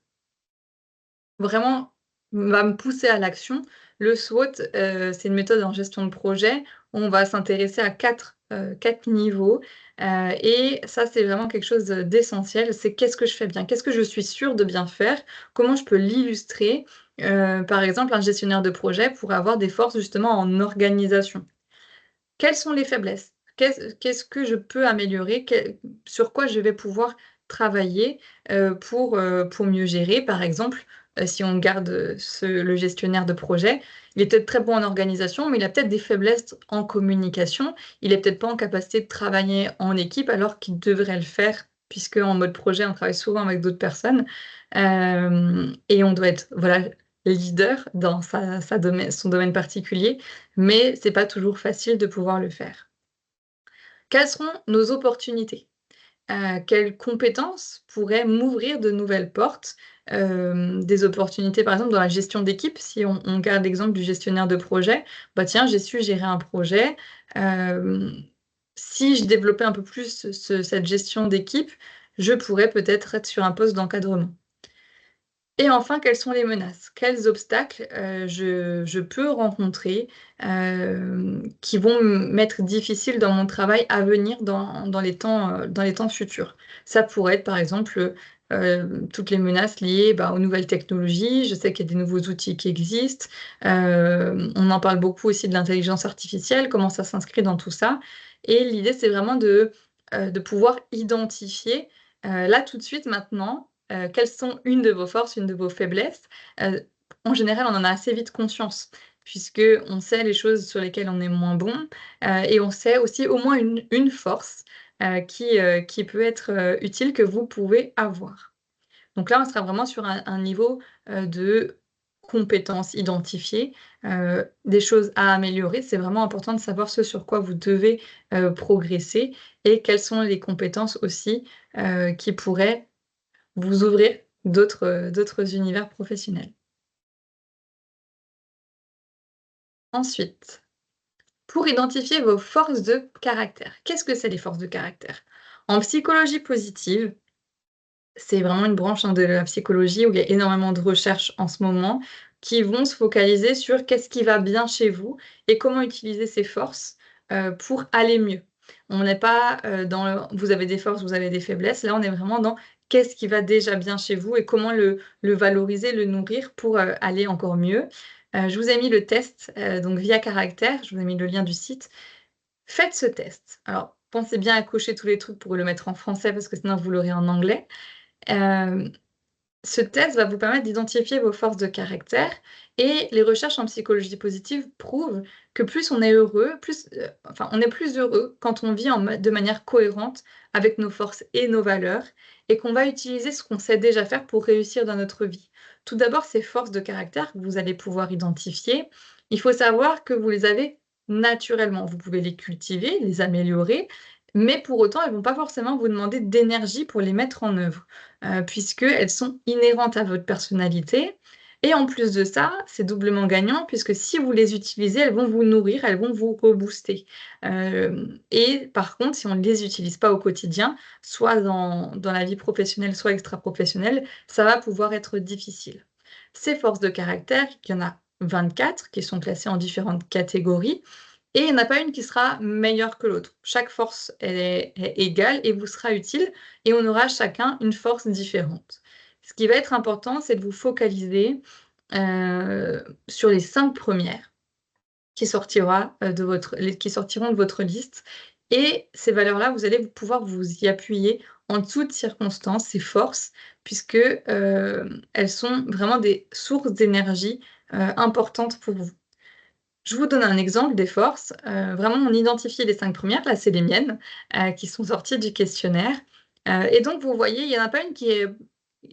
vraiment va me pousser à l'action. Le SWOT, c'est une méthode en gestion de projet où on va s'intéresser à 4 niveaux, et ça, c'est vraiment quelque chose, d'essentiel. C'est qu'est-ce que je fais bien? Qu'est-ce que je suis sûre de bien faire? Comment je peux l'illustrer? Par exemple, un gestionnaire de projet pourrait avoir des forces justement en organisation. Quelles sont les faiblesses? Qu'est-ce que je peux améliorer? Sur quoi je vais pouvoir travailler, pour mieux gérer? Par exemple, si on garde, le gestionnaire de projet, il est peut-être très bon en organisation, mais il a peut-être des faiblesses en communication. Il est peut-être pas en capacité de travailler en équipe alors qu'il devrait le faire, puisque en mode projet, on travaille souvent avec d'autres personnes, et on doit être, voilà, leader dans son domaine particulier, mais c'est pas toujours facile de pouvoir le faire. Quelles seront nos opportunités? Quelles compétences pourraient m'ouvrir de nouvelles portes? Des opportunités, par exemple, dans la gestion d'équipe, si on garde l'exemple du gestionnaire de projet, bah, tiens, j'ai su gérer un projet, hem, si je développais un peu plus cette gestion d'équipe, je pourrais peut-être être sur un poste d'encadrement. Et enfin, quelles sont les menaces? Quels obstacles, je peux rencontrer, qui vont m'être difficiles dans mon travail à venir dans les temps futurs? Ça pourrait être, par exemple, toutes les menaces liées, bah, aux nouvelles technologies. Je sais qu'il y a des nouveaux outils qui existent. On en parle beaucoup aussi de l'intelligence artificielle, comment ça s'inscrit dans tout ça et l'idée, c'est vraiment de pouvoir identifier, là, tout de suite, maintenant, quelles sont une de vos forces, une de vos faiblesses? Heu, En général, on en a assez vite conscience, puisqu'on sait les choses sur lesquelles on est moins bon, et on sait aussi au moins une force, qui peut être, utile, que vous pouvez avoir. Donc là, on sera vraiment sur un niveau, de compétences identifiées, des choses à améliorer. C'est vraiment important de savoir ce sur quoi vous devez, progresser et quelles sont les compétences aussi, qui pourraient vous ouvrir d'autres univers professionnels. Ensuite, pour identifier vos forces de caractère. Qu'est-ce que c'est les forces de caractère? En psychologie positive, c'est vraiment une branche, hein, de la psychologie où il y a énormément de recherches en ce moment qui vont se focaliser sur qu'est-ce qui va bien chez vous et comment utiliser ces forces, pour aller mieux. On n'est pas, dans vous avez des forces, vous avez des faiblesses. Là, on est vraiment dans qu'est-ce qui va déjà bien chez vous et comment le valoriser, le nourrir pour, aller encore mieux. Je vous ai mis le test, donc via caractère, je vous ai mis le lien du site. Faites ce test. Alors, pensez bien à cocher tous les trucs pour le mettre en français parce que sinon vous l'aurez en anglais. Hem Ce test va vous permettre d'identifier vos forces de caractère et les recherches en psychologie positive prouvent que plus on est heureux, enfin, on est plus heureux quand on vit de manière cohérente avec nos forces et nos valeurs et qu'on va utiliser ce qu'on sait déjà faire pour réussir dans notre vie. Tout d'abord, ces forces de caractère que vous allez pouvoir identifier, il faut savoir que vous les avez naturellement. Vous pouvez les cultiver, les améliorer, mais pour autant, elles ne vont pas forcément vous demander d'énergie pour les mettre en œuvre puisqu'elles sont inhérentes à votre personnalité et en plus de ça, c'est doublement gagnant puisque si vous les utilisez, elles vont vous nourrir, elles vont vous rebooster. Et par contre, si on ne les utilise pas au quotidien, soit dans la vie professionnelle, soit extra-professionnelle, ça va pouvoir être difficile. Ces forces de caractère, il y en a 24 qui sont classées en différentes catégories et il n'y en a pas une qui sera meilleure que l'autre. Chaque force est égale et vous sera utile et on aura chacun une force différente. Ce qui va être important, c'est de vous focaliser, sur les 5 premières qui sortiront de votre liste et ces valeurs-là, vous allez pouvoir vous y appuyer en toutes circonstances, ces forces, puisque, elles sont vraiment des sources d'énergie, importantes pour vous. Je vous donne un exemple des forces. Vraiment, on identifie les 5 premières, là, c'est les miennes, qui sont sorties du questionnaire. Et donc vous voyez, il y en a pas une qui est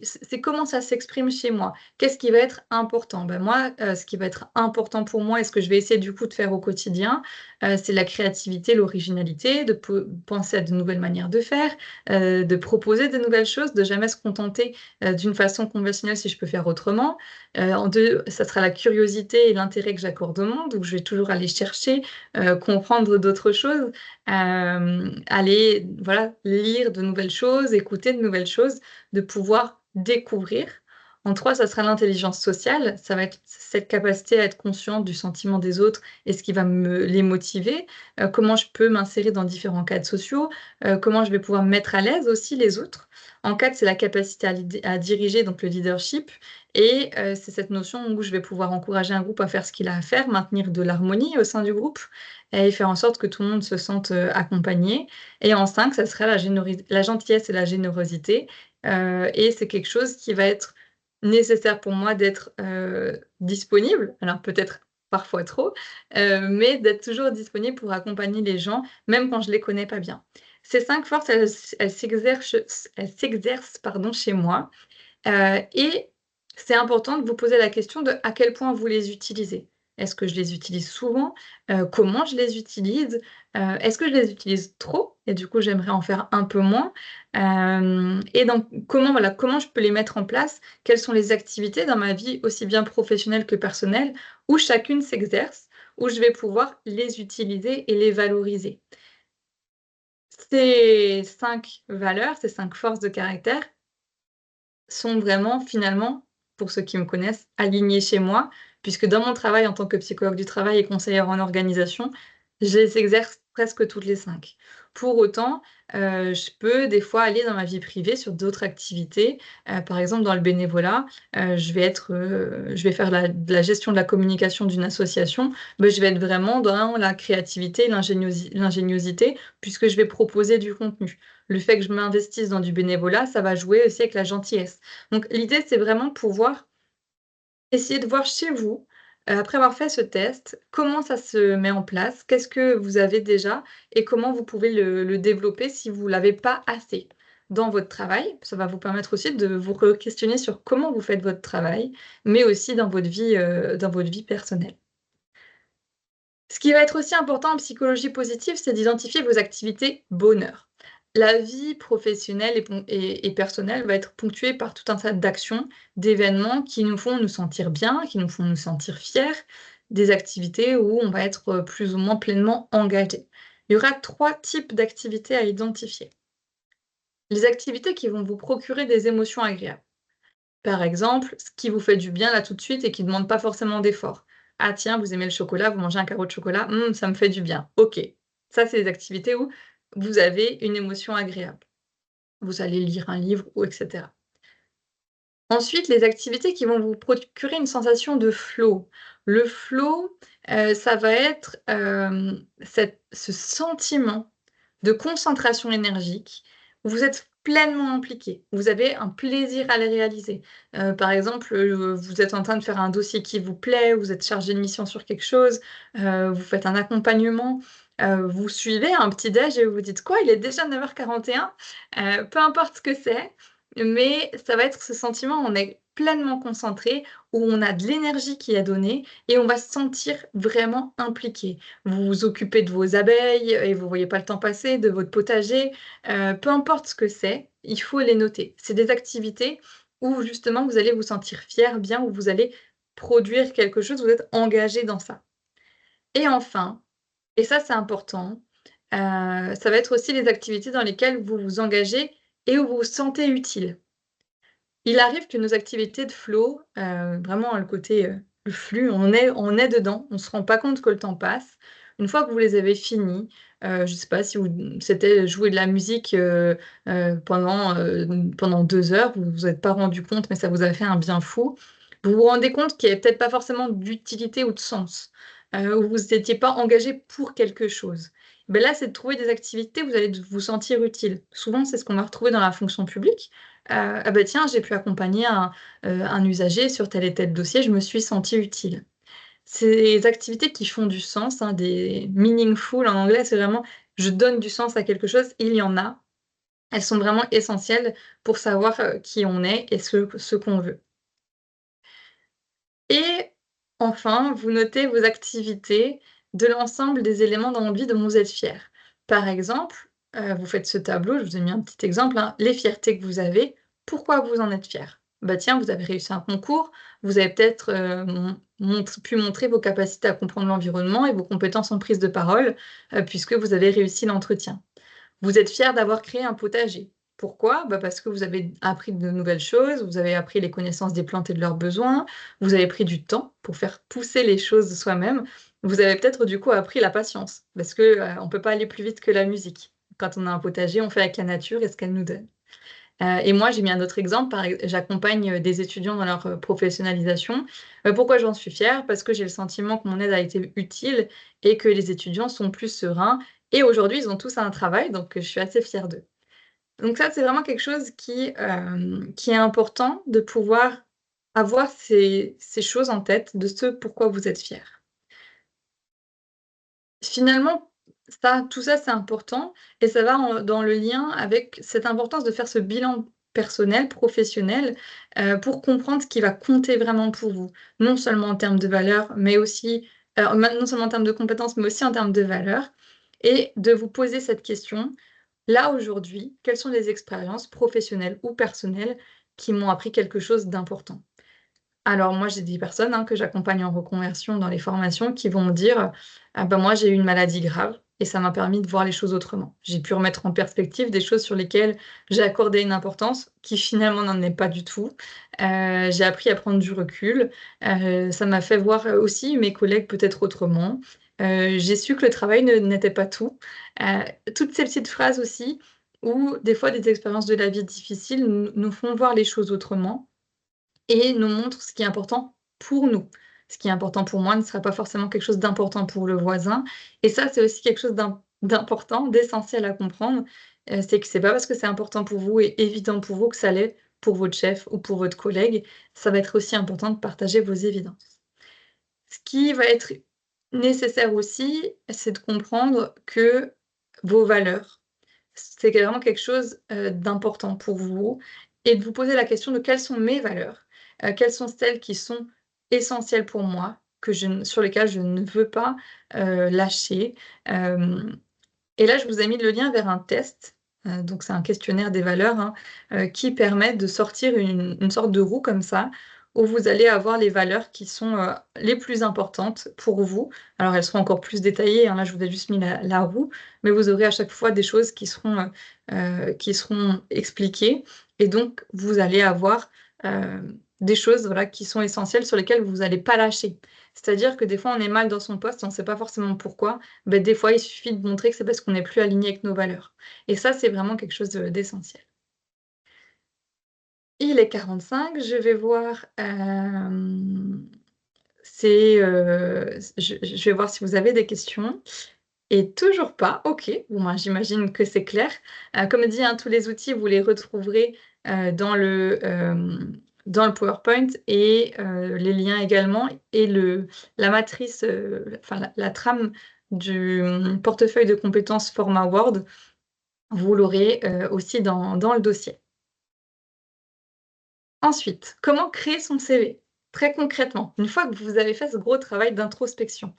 c'est comment ça s'exprime chez moi? Qu'est-ce qui va être important? Ben moi, ce qui va être important pour moi et ce que je vais essayer du coup de faire au quotidien, c'est la créativité, l'originalité, de penser à de nouvelles manières de faire, de proposer de nouvelles choses, de jamais se contenter, d'une façon conventionnelle si je peux faire autrement. En 2, ça sera la curiosité et l'intérêt que j'accorde au monde, où je vais toujours aller chercher, comprendre d'autres choses, aller, voilà, lire de nouvelles choses, écouter de nouvelles choses, de pouvoir découvrir. En 3, ça sera l'intelligence sociale, ça va être cette capacité à être consciente du sentiment des autres et ce qui va me les motiver, comment je peux m'insérer dans différents cadres sociaux, comment je vais pouvoir mettre à l'aise aussi les autres. En 4, c'est la capacité à diriger, donc le leadership et c'est cette notion où je vais pouvoir encourager un groupe à faire ce qu'il a à faire, maintenir de l'harmonie au sein du groupe et faire en sorte que tout le monde se sente, accompagné et en 5, ça sera la gentillesse et la générosité, et c'est quelque chose qui va être nécessaire pour moi d'être, disponible, alors peut-être parfois trop, mais d'être toujours disponible pour accompagner les gens, même quand je les connais pas bien. Ces 5 forces, elles s'exercent, pardon, chez moi. Et c'est important de vous poser la question de à quel point vous les utilisez. Est-ce que je les utilise souvent? Comment je les utilise? Est-ce que je les utilise trop? Et du coup, j'aimerais en faire un peu moins. Et donc comment je peux les mettre en place? Quelles sont les activités dans ma vie, aussi bien professionnelle que personnelle, où chacune s'exerce, où je vais pouvoir les utiliser et les valoriser? Ces 5 valeurs, ces 5 forces de caractère sont vraiment finalement, pour ceux qui me connaissent, alignés chez moi, puisque dans mon travail en tant que psychologue du travail et conseillère en organisation, je les exerce presque toutes les 5. Pour autant, je peux des fois aller dans ma vie privée sur d'autres activités. Par exemple, dans le bénévolat, je vais faire de la gestion de la communication d'une association, je vais être vraiment dans la créativité, l'ingéniosité, puisque je vais proposer du contenu. Le fait que je m'investisse dans du bénévolat, ça va jouer aussi avec la gentillesse. Donc l'idée, c'est vraiment de pouvoir essayer de voir chez vous, après avoir fait ce test, comment ça se met en place? Qu'est-ce que vous avez déjà? Et comment vous pouvez le développer si vous l'avez pas assez dans votre travail? Ça va vous permettre aussi de vous re-questionner sur comment vous faites votre travail, mais aussi dans votre vie personnelle. Ce qui va être aussi important en psychologie positive, c'est d'identifier vos activités bonheur. La vie professionnelle et personnelle va être ponctuée par tout un tas d'actions, d'événements qui nous font nous sentir bien, qui nous font nous sentir fiers, des activités où on va être plus ou moins pleinement engagé. Il y aura 3 types d'activités à identifier. Les activités qui vont vous procurer des émotions agréables. Par exemple, ce qui vous fait du bien là tout de suite et qui ne demande pas forcément d'effort. Ah tiens, vous aimez le chocolat, vous mangez un carreau de chocolat, ça me fait du bien. OK. Ça, c'est des activités où vous avez une émotion agréable. Vous allez lire un livre ou et cetera. Ensuite, les activités qui vont vous procurer une sensation de flow. Le flow, ça va être, ce sentiment de concentration énergique où vous êtes pleinement impliqué. Vous avez un plaisir à les réaliser. Par exemple, vous êtes en train de faire un dossier qui vous plaît, vous êtes chargé de mission sur quelque chose, vous faites un accompagnement, vous suivez un petit déj et vous vous dites: «Quoi? Il est déjà 9h41?» Peu importe ce que c'est, mais ça va être ce sentiment, on est pleinement concentré, où on a de l'énergie qui est donnée et on va se sentir vraiment impliqué. Vous vous occupez de vos abeilles et vous voyez pas le temps passer, de votre potager, peu importe ce que c'est, il faut les noter. C'est des activités où justement vous allez vous sentir fier, bien, où vous allez produire quelque chose, vous êtes engagé dans ça. Et enfin, et ça c'est important, ça va être aussi les activités dans lesquelles vous vous engagez et où vous vous sentez utile. Il arrive que nos activités de flow, vraiment le côté, le flux, on est dedans, on se rend pas compte que le temps passe. Une fois que vous les avez finis, je sais pas si vous c'était jouer de la musique, pendant 2 heures, vous vous êtes pas rendu compte, mais ça vous a fait un bien fou. Vous vous rendez compte qu'il y avait peut-être pas forcément d'utilité ou de sens, où vous étiez pas engagé pour quelque chose. Beh, là, c'est de trouver des activités où vous allez vous sentir utile. Souvent, c'est ce qu'on va retrouver dans la fonction publique. «Ah bah tiens, j'ai pu accompagner un usager sur tel et tel dossier, je me suis sentie utile». Ces activités qui font du sens, hein, des meaningful en anglais, c'est vraiment je donne du sens à quelque chose, il y en a. Elles sont vraiment essentielles pour savoir, qui on est et ce qu'on veut. Et enfin, vous notez vos activités de l'ensemble des éléments dans votre vie dont vous êtes fier. Par exemple, vous faites ce tableau, je vous ai mis un petit exemple, hein, les fiertés que vous avez, pourquoi vous en êtes fier? Bah, tiens, vous avez réussi un concours, vous avez peut-être, pu montrer vos capacités à comprendre l'environnement et vos compétences en prise de parole, puisque vous avez réussi l'entretien. Vous êtes fier d'avoir créé un potager. Pourquoi? Bah, parce que vous avez appris de nouvelles choses, vous avez appris les connaissances des plantes et de leurs besoins, vous avez pris du temps pour faire pousser les choses soi-même. Vous avez peut-être du coup appris la patience, parce que, on peut pas aller plus vite que la musique. Quand on a un potager, on fait avec la nature et ce qu'elle nous donne. Et moi, j'ai mis un autre exemple, j'accompagne, des étudiants dans leur, professionnalisation. Pourquoi j'en suis fière? Parce que j'ai le sentiment que mon aide a été utile et que les étudiants sont plus sereins et aujourd'hui, ils ont tous un travail, donc je suis assez fière d'eux. Donc ça, c'est vraiment quelque chose qui est important de pouvoir avoir ces choses en tête, de ce pourquoi vous êtes fiers. Finalement, tout ça, c'est important et ça va dans le lien avec cette importance de faire ce bilan personnel, professionnel, pour comprendre ce qui va compter vraiment pour vous. Non seulement en termes de valeurs, mais aussi, non seulement en termes de compétences, mais aussi en termes de valeurs et de vous poser cette question: «Là, aujourd'hui, quelles sont les expériences professionnelles ou personnelles qui m'ont appris quelque chose d'important?» Alors moi, j'ai des personnes, hein, que j'accompagne en reconversion dans les formations qui vont me dire: «Ah bah, moi, j'ai eu une maladie grave et ça m'a permis de voir les choses autrement. J'ai pu remettre en perspective des choses sur lesquelles j'ai accordé une importance qui finalement n'en est pas du tout. J'ai appris à prendre du recul, ça m'a fait voir, aussi mes collègues peut-être autrement. J'ai su que le travail n'était pas tout». Toutes ces petites phrases aussi où des fois des expériences de la vie difficiles nous font voir les choses autrement et nous montre ce qui est important pour nous. Ce qui est important pour moi ne sera pas forcément quelque chose d'important pour le voisin et ça, c'est aussi quelque chose d'important, d'essentiel à comprendre, c'est que c'est pas parce que c'est important pour vous et évident pour vous que ça l'est pour votre chef ou pour votre collègue. Ça va être aussi important de partager vos évidences. Ce qui va être nécessaire aussi, c'est de comprendre que vos valeurs, c'est vraiment quelque chose, d'important pour vous et de vous poser la question de: «Quelles sont mes valeurs?» Quelles sont celles qui sont essentielles pour moi, que je ne sur lesquelles je ne veux pas, lâcher? Hem Et là, je vous ai mis le lien vers un test, donc c'est un questionnaire des valeurs, hein, qui permet de sortir une sorte de roue comme ça, où vous allez avoir les valeurs qui sont, les plus importantes pour vous. Alors elles seront encore plus détaillées, hein, là je vous ai juste mis la roue, mais vous aurez à chaque fois des choses qui seront expliquées et donc vous allez avoir, des choses, voilà, qui sont essentielles sur lesquelles vous allez pas lâcher. C'est-à-dire que des fois on est mal dans son poste, on ne sait pas forcément pourquoi, beh, des fois, il suffit de montrer que c'est parce qu'on n'est plus aligné avec nos valeurs et ça, c'est vraiment quelque chose d'essentiel. Il est 45, je vais voir, je vais voir si vous avez des questions Et toujours pas, OK. Bon, ben, j'imagine que c'est clair. Comme dit, hein, tous les outils, vous les retrouverez, dans le PowerPoint et les liens également et la matrice, enfin la trame du, portefeuille de compétences format Word, vous l'aurez, aussi dans le dossier. Ensuite, comment créer son CV? Très concrètement, une fois que vous avez fait ce gros travail d'introspection,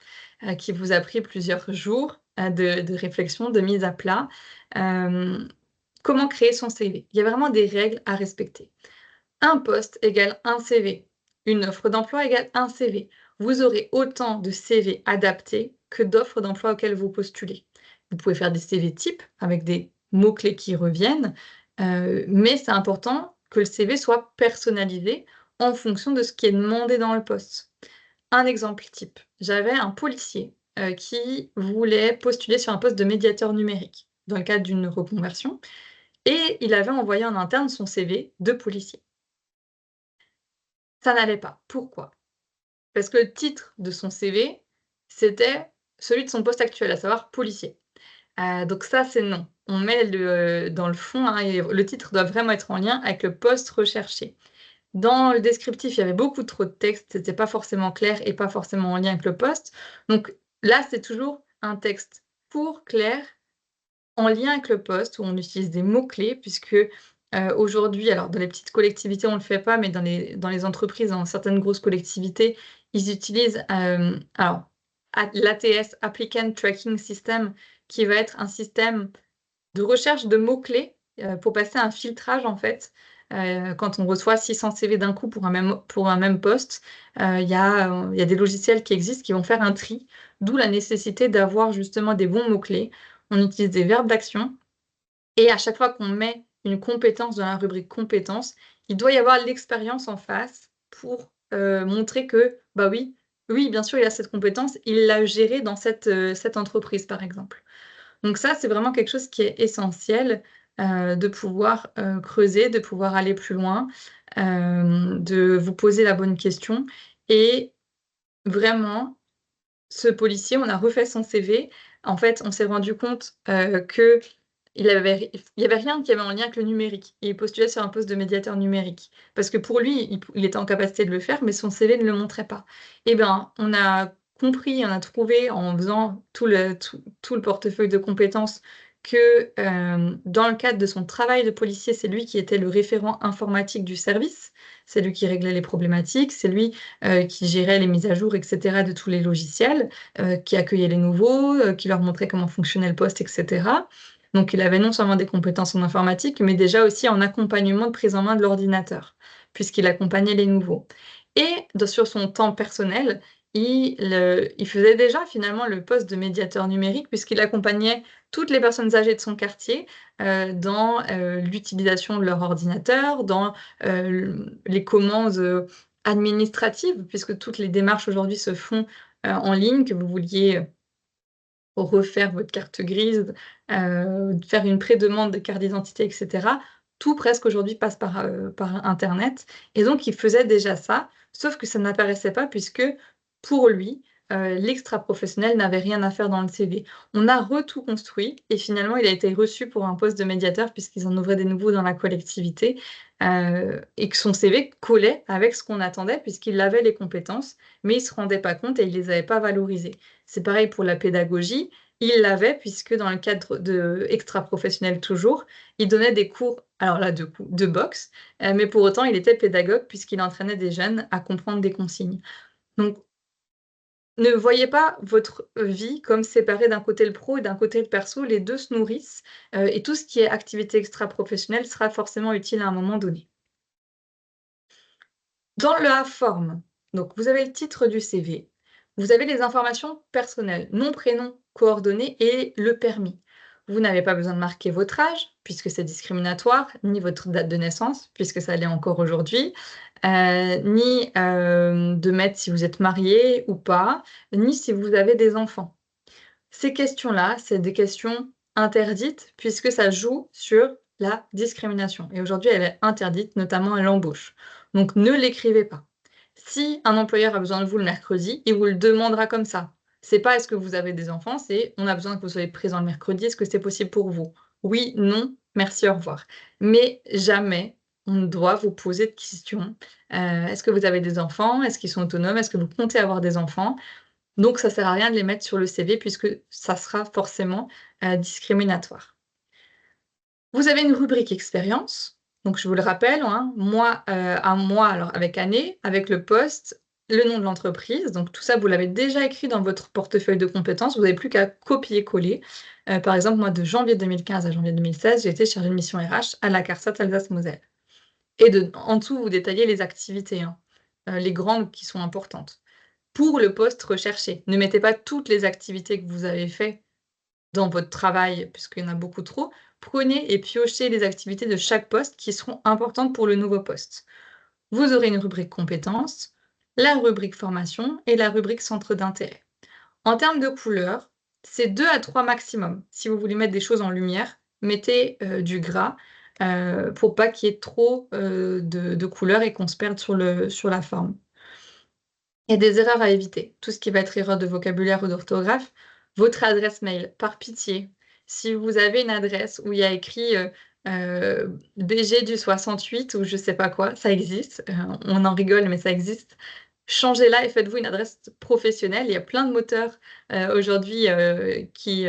qui vous a pris plusieurs jours, de réflexion, de mise à plat, hem, comment créer son CV? Il y a vraiment des règles à respecter. Un poste égale un CV. Une offre d'emploi égale un CV. Vous aurez autant de CV adaptés que d'offres d'emploi auxquelles vous postulez. Vous pouvez faire des CV types avec des mots-clés qui reviennent, mais c'est important que le CV soit personnalisé en fonction de ce qui est demandé dans le poste. Un exemple type, j'avais un policier, qui voulait postuler sur un poste de médiateur numérique dans le cadre d'une reconversion et il avait envoyé en interne son CV de policier. Ça n'allait pas. Pourquoi? Parce que le titre de son CV, c'était celui de son poste actuel, à savoir policier. Donc ça, c'est non. On met dans le fond, hein, et le titre doit vraiment être en lien avec le poste recherché. Dans le descriptif, il y avait beaucoup trop de texte, c'était pas forcément clair et pas forcément en lien avec le poste. Donc là, c'est toujours un texte court, clair, en lien avec le poste, où on utilise des mots-clés puisque, aujourd'hui alors dans les petites collectivités, on ne le fait pas, mais dans les entreprises, dans certaines grosses collectivités, ils utilisent, alors l'ATS, Applicant Tracking System, qui va être un système de recherche de mots-clés, pour passer un filtrage en fait. Quand on reçoit 600 CV d'un coup pour un même poste, il y a des logiciels qui existent qui vont faire un tri, d'où la nécessité d'avoir justement des bons mots-clés. On utilise des verbes d'action et à chaque fois qu'on met une compétence dans la rubrique compétences, il doit y avoir l'expérience en face pour, montrer que, bah, oui, oui, bien sûr, il a cette compétence, il l'a gérée dans cette entreprise, par exemple. Donc ça, c'est vraiment quelque chose qui est essentiel, de pouvoir, creuser, de pouvoir aller plus loin, de vous poser la bonne question et vraiment, ce policier, on a refait son CV. En fait, on s'est rendu compte, il y avait rien qui avait en lien avec le numérique. Il postulait sur un poste de médiateur numérique. Parce que pour lui, il était en capacité de le faire, mais son CV ne le montrait pas. Eh ben, on a compris, on a trouvé en faisant tout le portefeuille de compétences que, dans le cadre de son travail de policier, c'est lui qui était le référent informatique du service. C'est lui qui réglait les problématiques, c'est lui, qui gérait les mises à jour et cetera de tous les logiciels, qui accueillait les nouveaux, qui leur montrait comment fonctionnait le poste et cetera. Donc il avait non seulement des compétences en informatique, mais déjà aussi en accompagnement de prise en main de l'ordinateur, puisqu'il accompagnait les nouveaux. Et sur son temps personnel, il faisait déjà finalement le poste de médiateur numérique, puisqu'il accompagnait toutes les personnes âgées de son quartier, dans, l'utilisation de leur ordinateur, dans, les commandes, administratives, puisque toutes les démarches aujourd'hui se font, en ligne, que vous vouliez refaire votre carte grise, faire une pré-demande de carte d'identité et cetera. Tout presque aujourd'hui passe par internet et donc il faisait déjà ça, sauf que ça n'apparaissait pas puisque pour lui, l'extra-professionnel n'avait rien à faire dans le CV. On a tout construit et finalement il a été reçu pour un poste de médiateur puisqu'ils en ouvraient des nouveaux dans la collectivité, et que son CV collait avec ce qu'on attendait puisqu'il avait les compétences, mais il se rendait pas compte et il les avait pas valorisées. C'est pareil pour la pédagogie, il l'avait puisque dans le cadre de extra-professionnel toujours, il donnait des cours, alors là de boxe, mais pour autant il était pédagogue puisqu'il entraînait des jeunes à comprendre des consignes. Donc ne voyez pas votre vie comme séparée d'un côté le pro et d'un côté le perso, les 2 se nourrissent, et tout ce qui est activité extra-professionnelle sera forcément utile à un moment donné. Dans la forme, donc vous avez le titre du CV, vous avez les informations personnelles, nom, prénom, coordonnées et le permis. Vous n'avez pas besoin de marquer votre âge, puisque c'est discriminatoire, ni votre date de naissance, puisque ça l'est encore aujourd'hui, ni, de mettre si vous êtes marié ou pas, ni si vous avez des enfants. Ces questions-là, c'est des questions interdites puisque ça joue sur la discrimination et aujourd'hui, elle est interdite, notamment à l'embauche. Donc ne l'écrivez pas. Si un employeur a besoin de vous le mercredi, il vous le demandera comme ça. C'est pas: «Est-ce que vous avez des enfants?» c'est: «On a besoin que vous soyez présent le mercredi, est-ce que c'est possible pour vous?» «Oui», «Non», «Merci, au revoir». Mais jamais on ne doit vous poser de questions. Est-ce que vous avez des enfants? Est-ce qu'ils sont autonomes? Est-ce que vous comptez avoir des enfants? Donc ça sert à rien de les mettre sur le CV puisque ça sera forcément, discriminatoire. Vous avez une rubrique expérience, donc je vous le rappelle, hein, mois, un mois, alors avec année, avec le poste, le nom de l'entreprise, donc tout ça, vous l'avez déjà écrit dans votre portefeuille de compétences, vous n'avez plus qu'à copier-coller. Par exemple, moi, de janvier 2015 à janvier 2016, j'ai été chargée de mission RH à la CARSAT Alsace-Moselle et en dessous, vous détaillez les activités, hein, les grandes qui sont importantes. Pour le poste recherché, ne mettez pas toutes les activités que vous avez fait dans votre travail, puisqu'il y en a beaucoup trop. Prenez et piochez les activités de chaque poste qui seront importantes pour le nouveau poste. Vous aurez une rubrique compétences, la rubrique formation et la rubrique centre d'intérêt. En termes de couleurs, c'est 2 à 3 maximum. Si vous voulez mettre des choses en lumière, mettez, du gras, pour pas qu'il y ait trop, de couleurs et qu'on se perde sur la forme. Il y a des erreurs à éviter. Tout ce qui va être erreur de vocabulaire ou d'orthographe, votre adresse mail, par pitié, si vous avez une adresse où il y a écrit, BG du 68 ou je sais pas quoi, ça existe, on en rigole, mais ça existe. Changez-la et faites-vous une adresse professionnelle. Il y a plein de moteurs, aujourd'hui, qui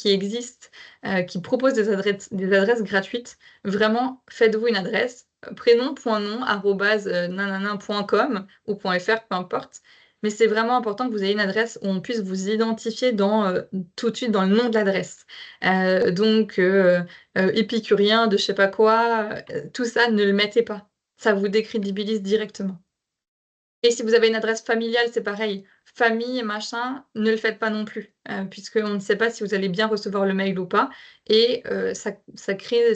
existent, qui proposent des adresses gratuites. Vraiment, faites-vous une adresse, prénom.nom arobase, nanana.com ou .fr, peu importe. Mais c'est vraiment important que vous ayez une adresse où on puisse vous identifier tout de suite dans le nom de l'adresse. Donc épicurien de je sais pas quoi, tout ça, ne le mettez pas. Ça vous décrédibilise directement. Et si vous avez une adresse familiale, c'est pareil. Famille, machin, ne le faites pas non plus, puisqu'on ne sait pas si vous allez bien recevoir le mail ou pas et ça crée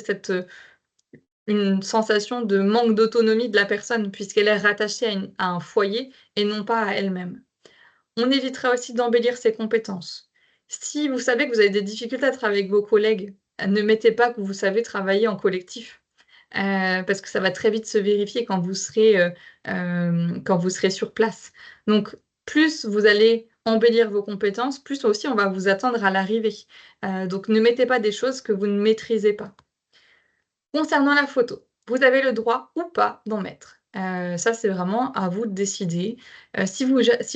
une sensation de manque d'autonomie de la personne puisqu'elle est rattachée à un foyer et non pas à elle-même. On évitera aussi d'embellir ses compétences. Si vous savez que vous avez des difficultés à travailler avec vos collègues, ne mettez pas que vous savez travailler en collectif, parce que ça va très vite se vérifier quand vous serez sur place. Donc plus vous allez embellir vos compétences, plus aussi on va vous attendre à l'arrivée. Donc ne mettez pas des choses que vous ne maîtrisez pas. Concernant la photo, vous avez le droit ou pas d'en mettre. Ça, c'est vraiment à vous de décider. Si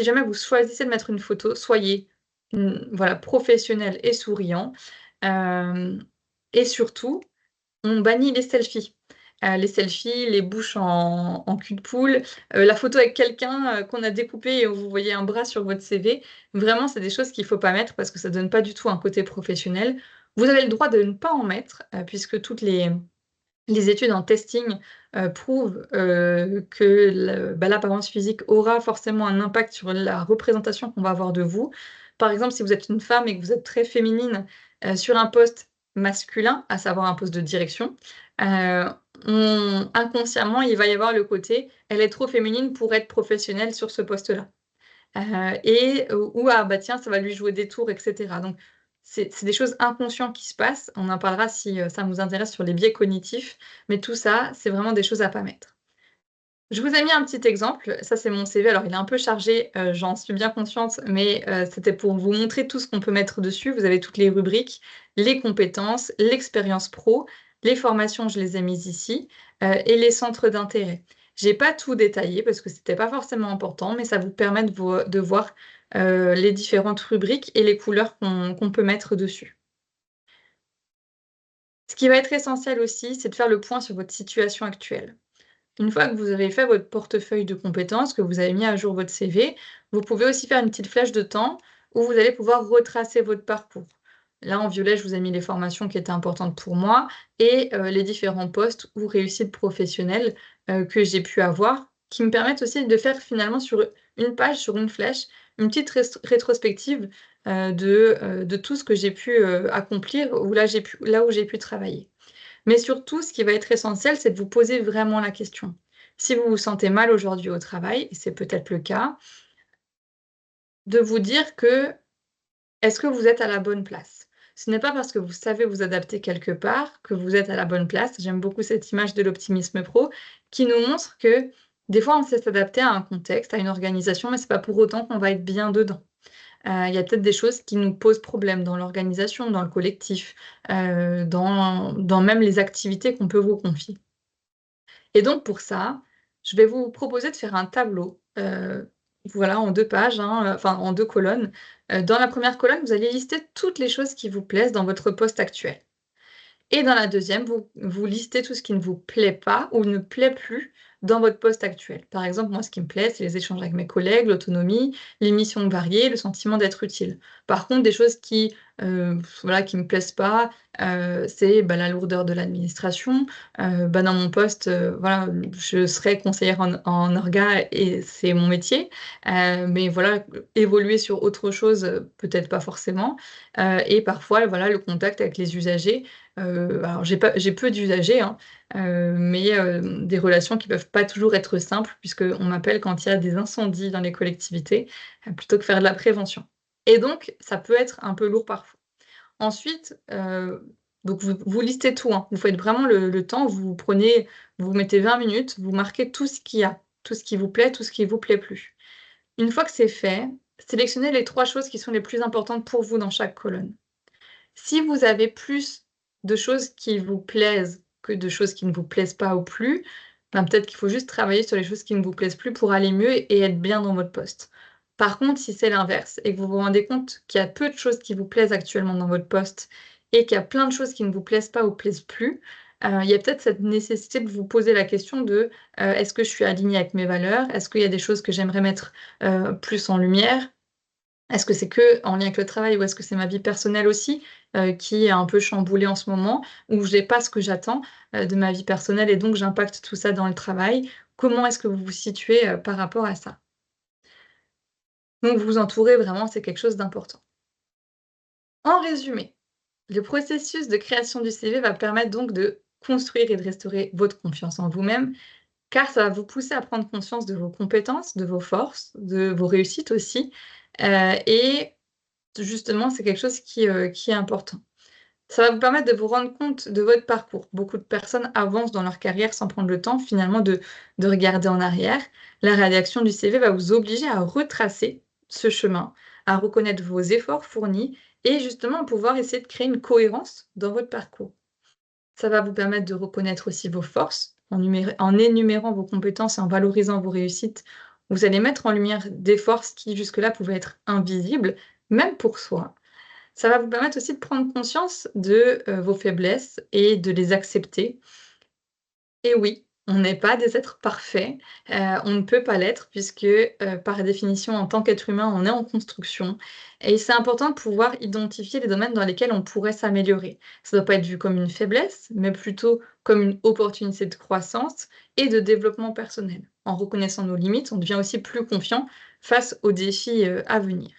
jamais vous choisissez de mettre une photo, soyez, voilà, professionnel et souriant. Hem et surtout, on bannit les selfies, les bouches en cul de poule, la photo avec quelqu'un, qu'on a découpé et où vous voyez un bras sur votre CV. Vraiment, c'est des choses qu'il faut pas mettre parce que ça donne pas du tout un côté professionnel. Vous avez le droit de ne pas en mettre, puisque toutes les études en testing, prouvent, que l'apparence physique aura forcément un impact sur la représentation qu'on va avoir de vous. Par exemple, si vous êtes une femme et que vous êtes très féminine, sur un poste masculin, à savoir un poste de direction, heu, on inconsciemment, il va y avoir le côté: «Elle est trop féminine pour être professionnelle sur ce poste-là». Ou «Ah bah tiens, ça va lui jouer des tours» et cetera. Donc c'est des choses inconscientes qui se passent. On en parlera si, ça vous intéresse sur les biais cognitifs, mais tout ça, c'est vraiment des choses à pas mettre. Je vous ai mis un petit exemple, ça c'est mon CV, alors il est un peu chargé, j'en suis bien consciente, mais c'était pour vous montrer tout ce qu'on peut mettre dessus. Vous avez toutes les rubriques, les compétences, l'expérience pro, les formations, je les ai mises ici, et les centres d'intérêt. J'ai pas tout détaillé parce que c'était pas forcément important, mais ça vous permet de voir, les différentes rubriques et les couleurs qu'on peut mettre dessus. Ce qui va être essentiel aussi, c'est de faire le point sur votre situation actuelle. Une fois que vous avez fait votre portefeuille de compétences, que vous avez mis à jour votre CV, vous pouvez aussi faire une petite flèche de temps où vous allez pouvoir retracer votre parcours. Là, en violet, je vous ai mis les formations qui étaient importantes pour moi et les différents postes ou réussites professionnelles, que j'ai pu avoir, qui me permettent aussi de faire finalement sur une page, sur une flèche, une petite rétrospective, de tout ce que j'ai pu, accomplir ou là où j'ai pu travailler. Mais surtout, ce qui va être essentiel, c'est de vous poser vraiment la question. Si vous vous sentez mal aujourd'hui au travail, et c'est peut-être le cas, de vous dire que est-ce que vous êtes à la bonne place? Ce n'est pas parce que vous savez vous adapter quelque part que vous êtes à la bonne place. J'aime beaucoup cette image de l'optimisme pro qui nous montre que des fois on sait s'adapter à un contexte, à une organisation, mais c'est pas pour autant qu'on va être bien dedans. il y a peut-être des choses qui nous posent problème dans l'organisation, dans le collectif, dans même les activités qu'on peut vous confier. Et donc pour ça, je vais vous proposer de faire un tableau, voilà, en 2 pages, hein, enfin en 2 colonnes. Dans la première colonne, vous allez lister toutes les choses qui vous plaisent dans votre poste actuel. Et dans la deuxième, vous listez tout ce qui ne vous plaît pas ou ne plaît plus dans votre poste actuel. Par exemple, moi, ce qui me plaît, c'est les échanges avec mes collègues, l'autonomie, les missions variées, le sentiment d'être utile. Par contre, des choses qui, voilà, qui me plaisent pas, c'est, bah, la lourdeur de l'administration. Bah, dans mon poste, voilà, je serai conseillère en orga et c'est mon métier. Mais voilà, évoluer sur autre chose, peut-être pas forcément. Et parfois, voilà, le contact avec les usagers. Alors j'ai peu d'usagers, hein, mais des relations qui peuvent pas toujours être simples puisqu'on m'appelle quand il y a des incendies dans les collectivités, plutôt que faire de la prévention. Et donc ça peut être un peu lourd parfois. Ensuite, donc vous listez tout, hein. Vous faites vraiment le temps, vous mettez 20 minutes, vous marquez tout ce qu'il y a, tout ce qui vous plaît, tout ce qui vous plaît plus. Une fois que c'est fait, sélectionnez les 3 choses qui sont les plus importantes pour vous dans chaque colonne. Si vous avez plus de choses qui vous plaisent que de choses qui ne vous plaisent pas ou plus, ben, peut-être qu'il faut juste travailler sur les choses qui ne vous plaisent plus pour aller mieux et être bien dans votre poste. Par contre, si c'est l'inverse et que vous vous rendez compte qu'il y a peu de choses qui vous plaisent actuellement dans votre poste et qu'il y a plein de choses qui ne vous plaisent pas ou plaisent plus, il y a peut-être cette nécessité de vous poser la question de, «Est-ce que je suis alignée avec mes valeurs? Est-ce qu'il y a des choses que j'aimerais mettre, plus en lumière? Est-ce que c'est qu'en lien avec le travail ou est-ce que c'est ma vie personnelle aussi, qui est un peu chamboulée en ce moment, où j'ai pas ce que j'attends, de ma vie personnelle et donc j'impacte tout ça dans le travail? Comment est-ce que vous vous situez, par rapport à ça? Donc vous entourer vraiment, c'est quelque chose d'important. En résumé, le processus de création du CV va permettre donc de construire et de restaurer votre confiance en vous-même, car ça va vous pousser à prendre conscience de vos compétences, de vos forces, de vos réussites aussi, et justement, c'est quelque chose qui est important. Ça va vous permettre de vous rendre compte de votre parcours. Beaucoup de personnes avancent dans leur carrière sans prendre le temps finalement de regarder en arrière. La rédaction du CV va vous obliger à retracer ce chemin, à reconnaître vos efforts fournis et justement pouvoir essayer de créer une cohérence dans votre parcours. Ça va vous permettre de reconnaître aussi vos forces en énumérant vos compétences et en valorisant vos réussites. Vous allez mettre en lumière des forces qui jusque-là pouvaient être invisibles, même pour soi. Ça va vous permettre aussi de prendre conscience de, vos faiblesses et de les accepter. Et oui, on n'est pas des êtres parfaits, on ne peut pas l'être puisque, par définition, en tant qu'être humain, on est en construction et c'est important de pouvoir identifier les domaines dans lesquels on pourrait s'améliorer. Ça ne doit pas être vu comme une faiblesse, mais plutôt comme une opportunité de croissance et de développement personnel. En reconnaissant nos limites, on devient aussi plus confiant face aux défis, à venir.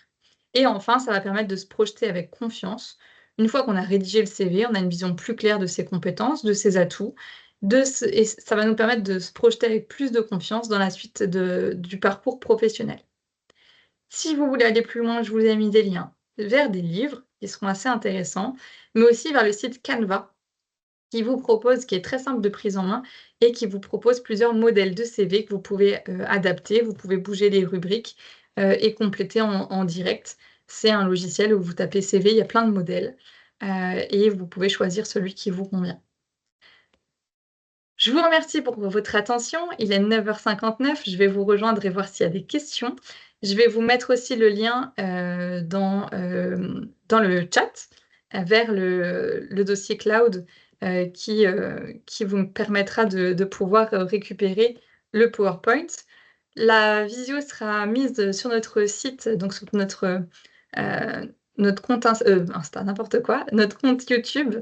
Et enfin, ça va permettre de se projeter avec confiance. Une fois qu'on a rédigé le CV, on a une vision plus claire de ses compétences, de ses atouts, et ça va nous permettre de se projeter avec plus de confiance dans la suite du parcours professionnel. Si vous voulez aller plus loin, je vous ai mis des liens vers des livres qui seront assez intéressants, mais aussi vers le site Canva qui est très simple de prise en main et qui vous propose plusieurs modèles de CV que vous pouvez, adapter. Vous pouvez bouger les rubriques, et compléter en direct. C'est un logiciel où vous tapez CV, il y a plein de modèles, et vous pouvez choisir celui qui vous convient. Je vous remercie pour votre attention. Il est 9h59. Je vais vous rejoindre et voir s'il y a des questions. Je vais vous mettre aussi le lien, dans le chat, vers le dossier cloud, qui vous permettra de pouvoir, récupérer le PowerPoint. La visio sera mise sur notre site, donc sur notre compte Insta, n'importe quoi, notre compte YouTube,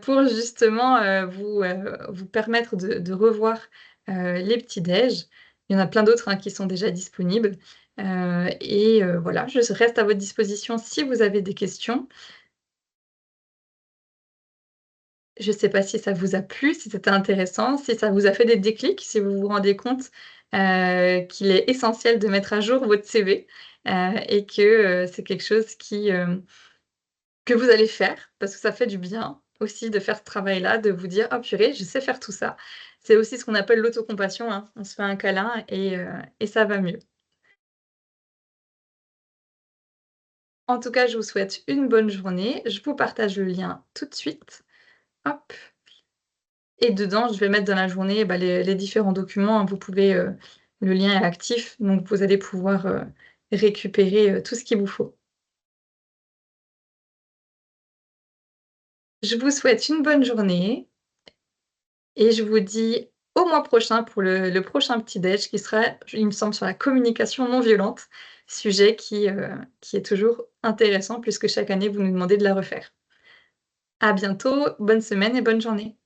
pour justement, vous permettre de revoir, les petits déj. Il y en a plein d'autres, hein, qui sont déjà disponibles, voilà, je reste à votre disposition si vous avez des questions. Je ne sais pas si ça vous a plu, si c'était intéressant, si ça vous a fait des déclics, si vous vous rendez compte, qu'il est essentiel de mettre à jour votre CV, et que, c'est quelque chose que vous allez faire parce que ça fait du bien aussi de faire ce travail-là, de vous dire: «Oh purée, je sais faire tout ça». C'est aussi ce qu'on appelle l'autocompassion, hein. On se fait un câlin et ça va mieux. En tout cas, je vous souhaite une bonne journée. Je vous partage le lien tout de suite. Hop, et dedans, je vais mettre dans la journée, bah, les différents documents, hein. Vous pouvez, le lien est actif, donc vous allez pouvoir, récupérer, tout ce qu'il vous faut. Je vous souhaite une bonne journée et je vous dis au mois prochain pour le prochain petit déj qui sera, il me semble, sur la communication non violente, sujet qui est toujours intéressant puisque chaque année vous nous demandez de la refaire. À bientôt, bonne semaine et bonne journée.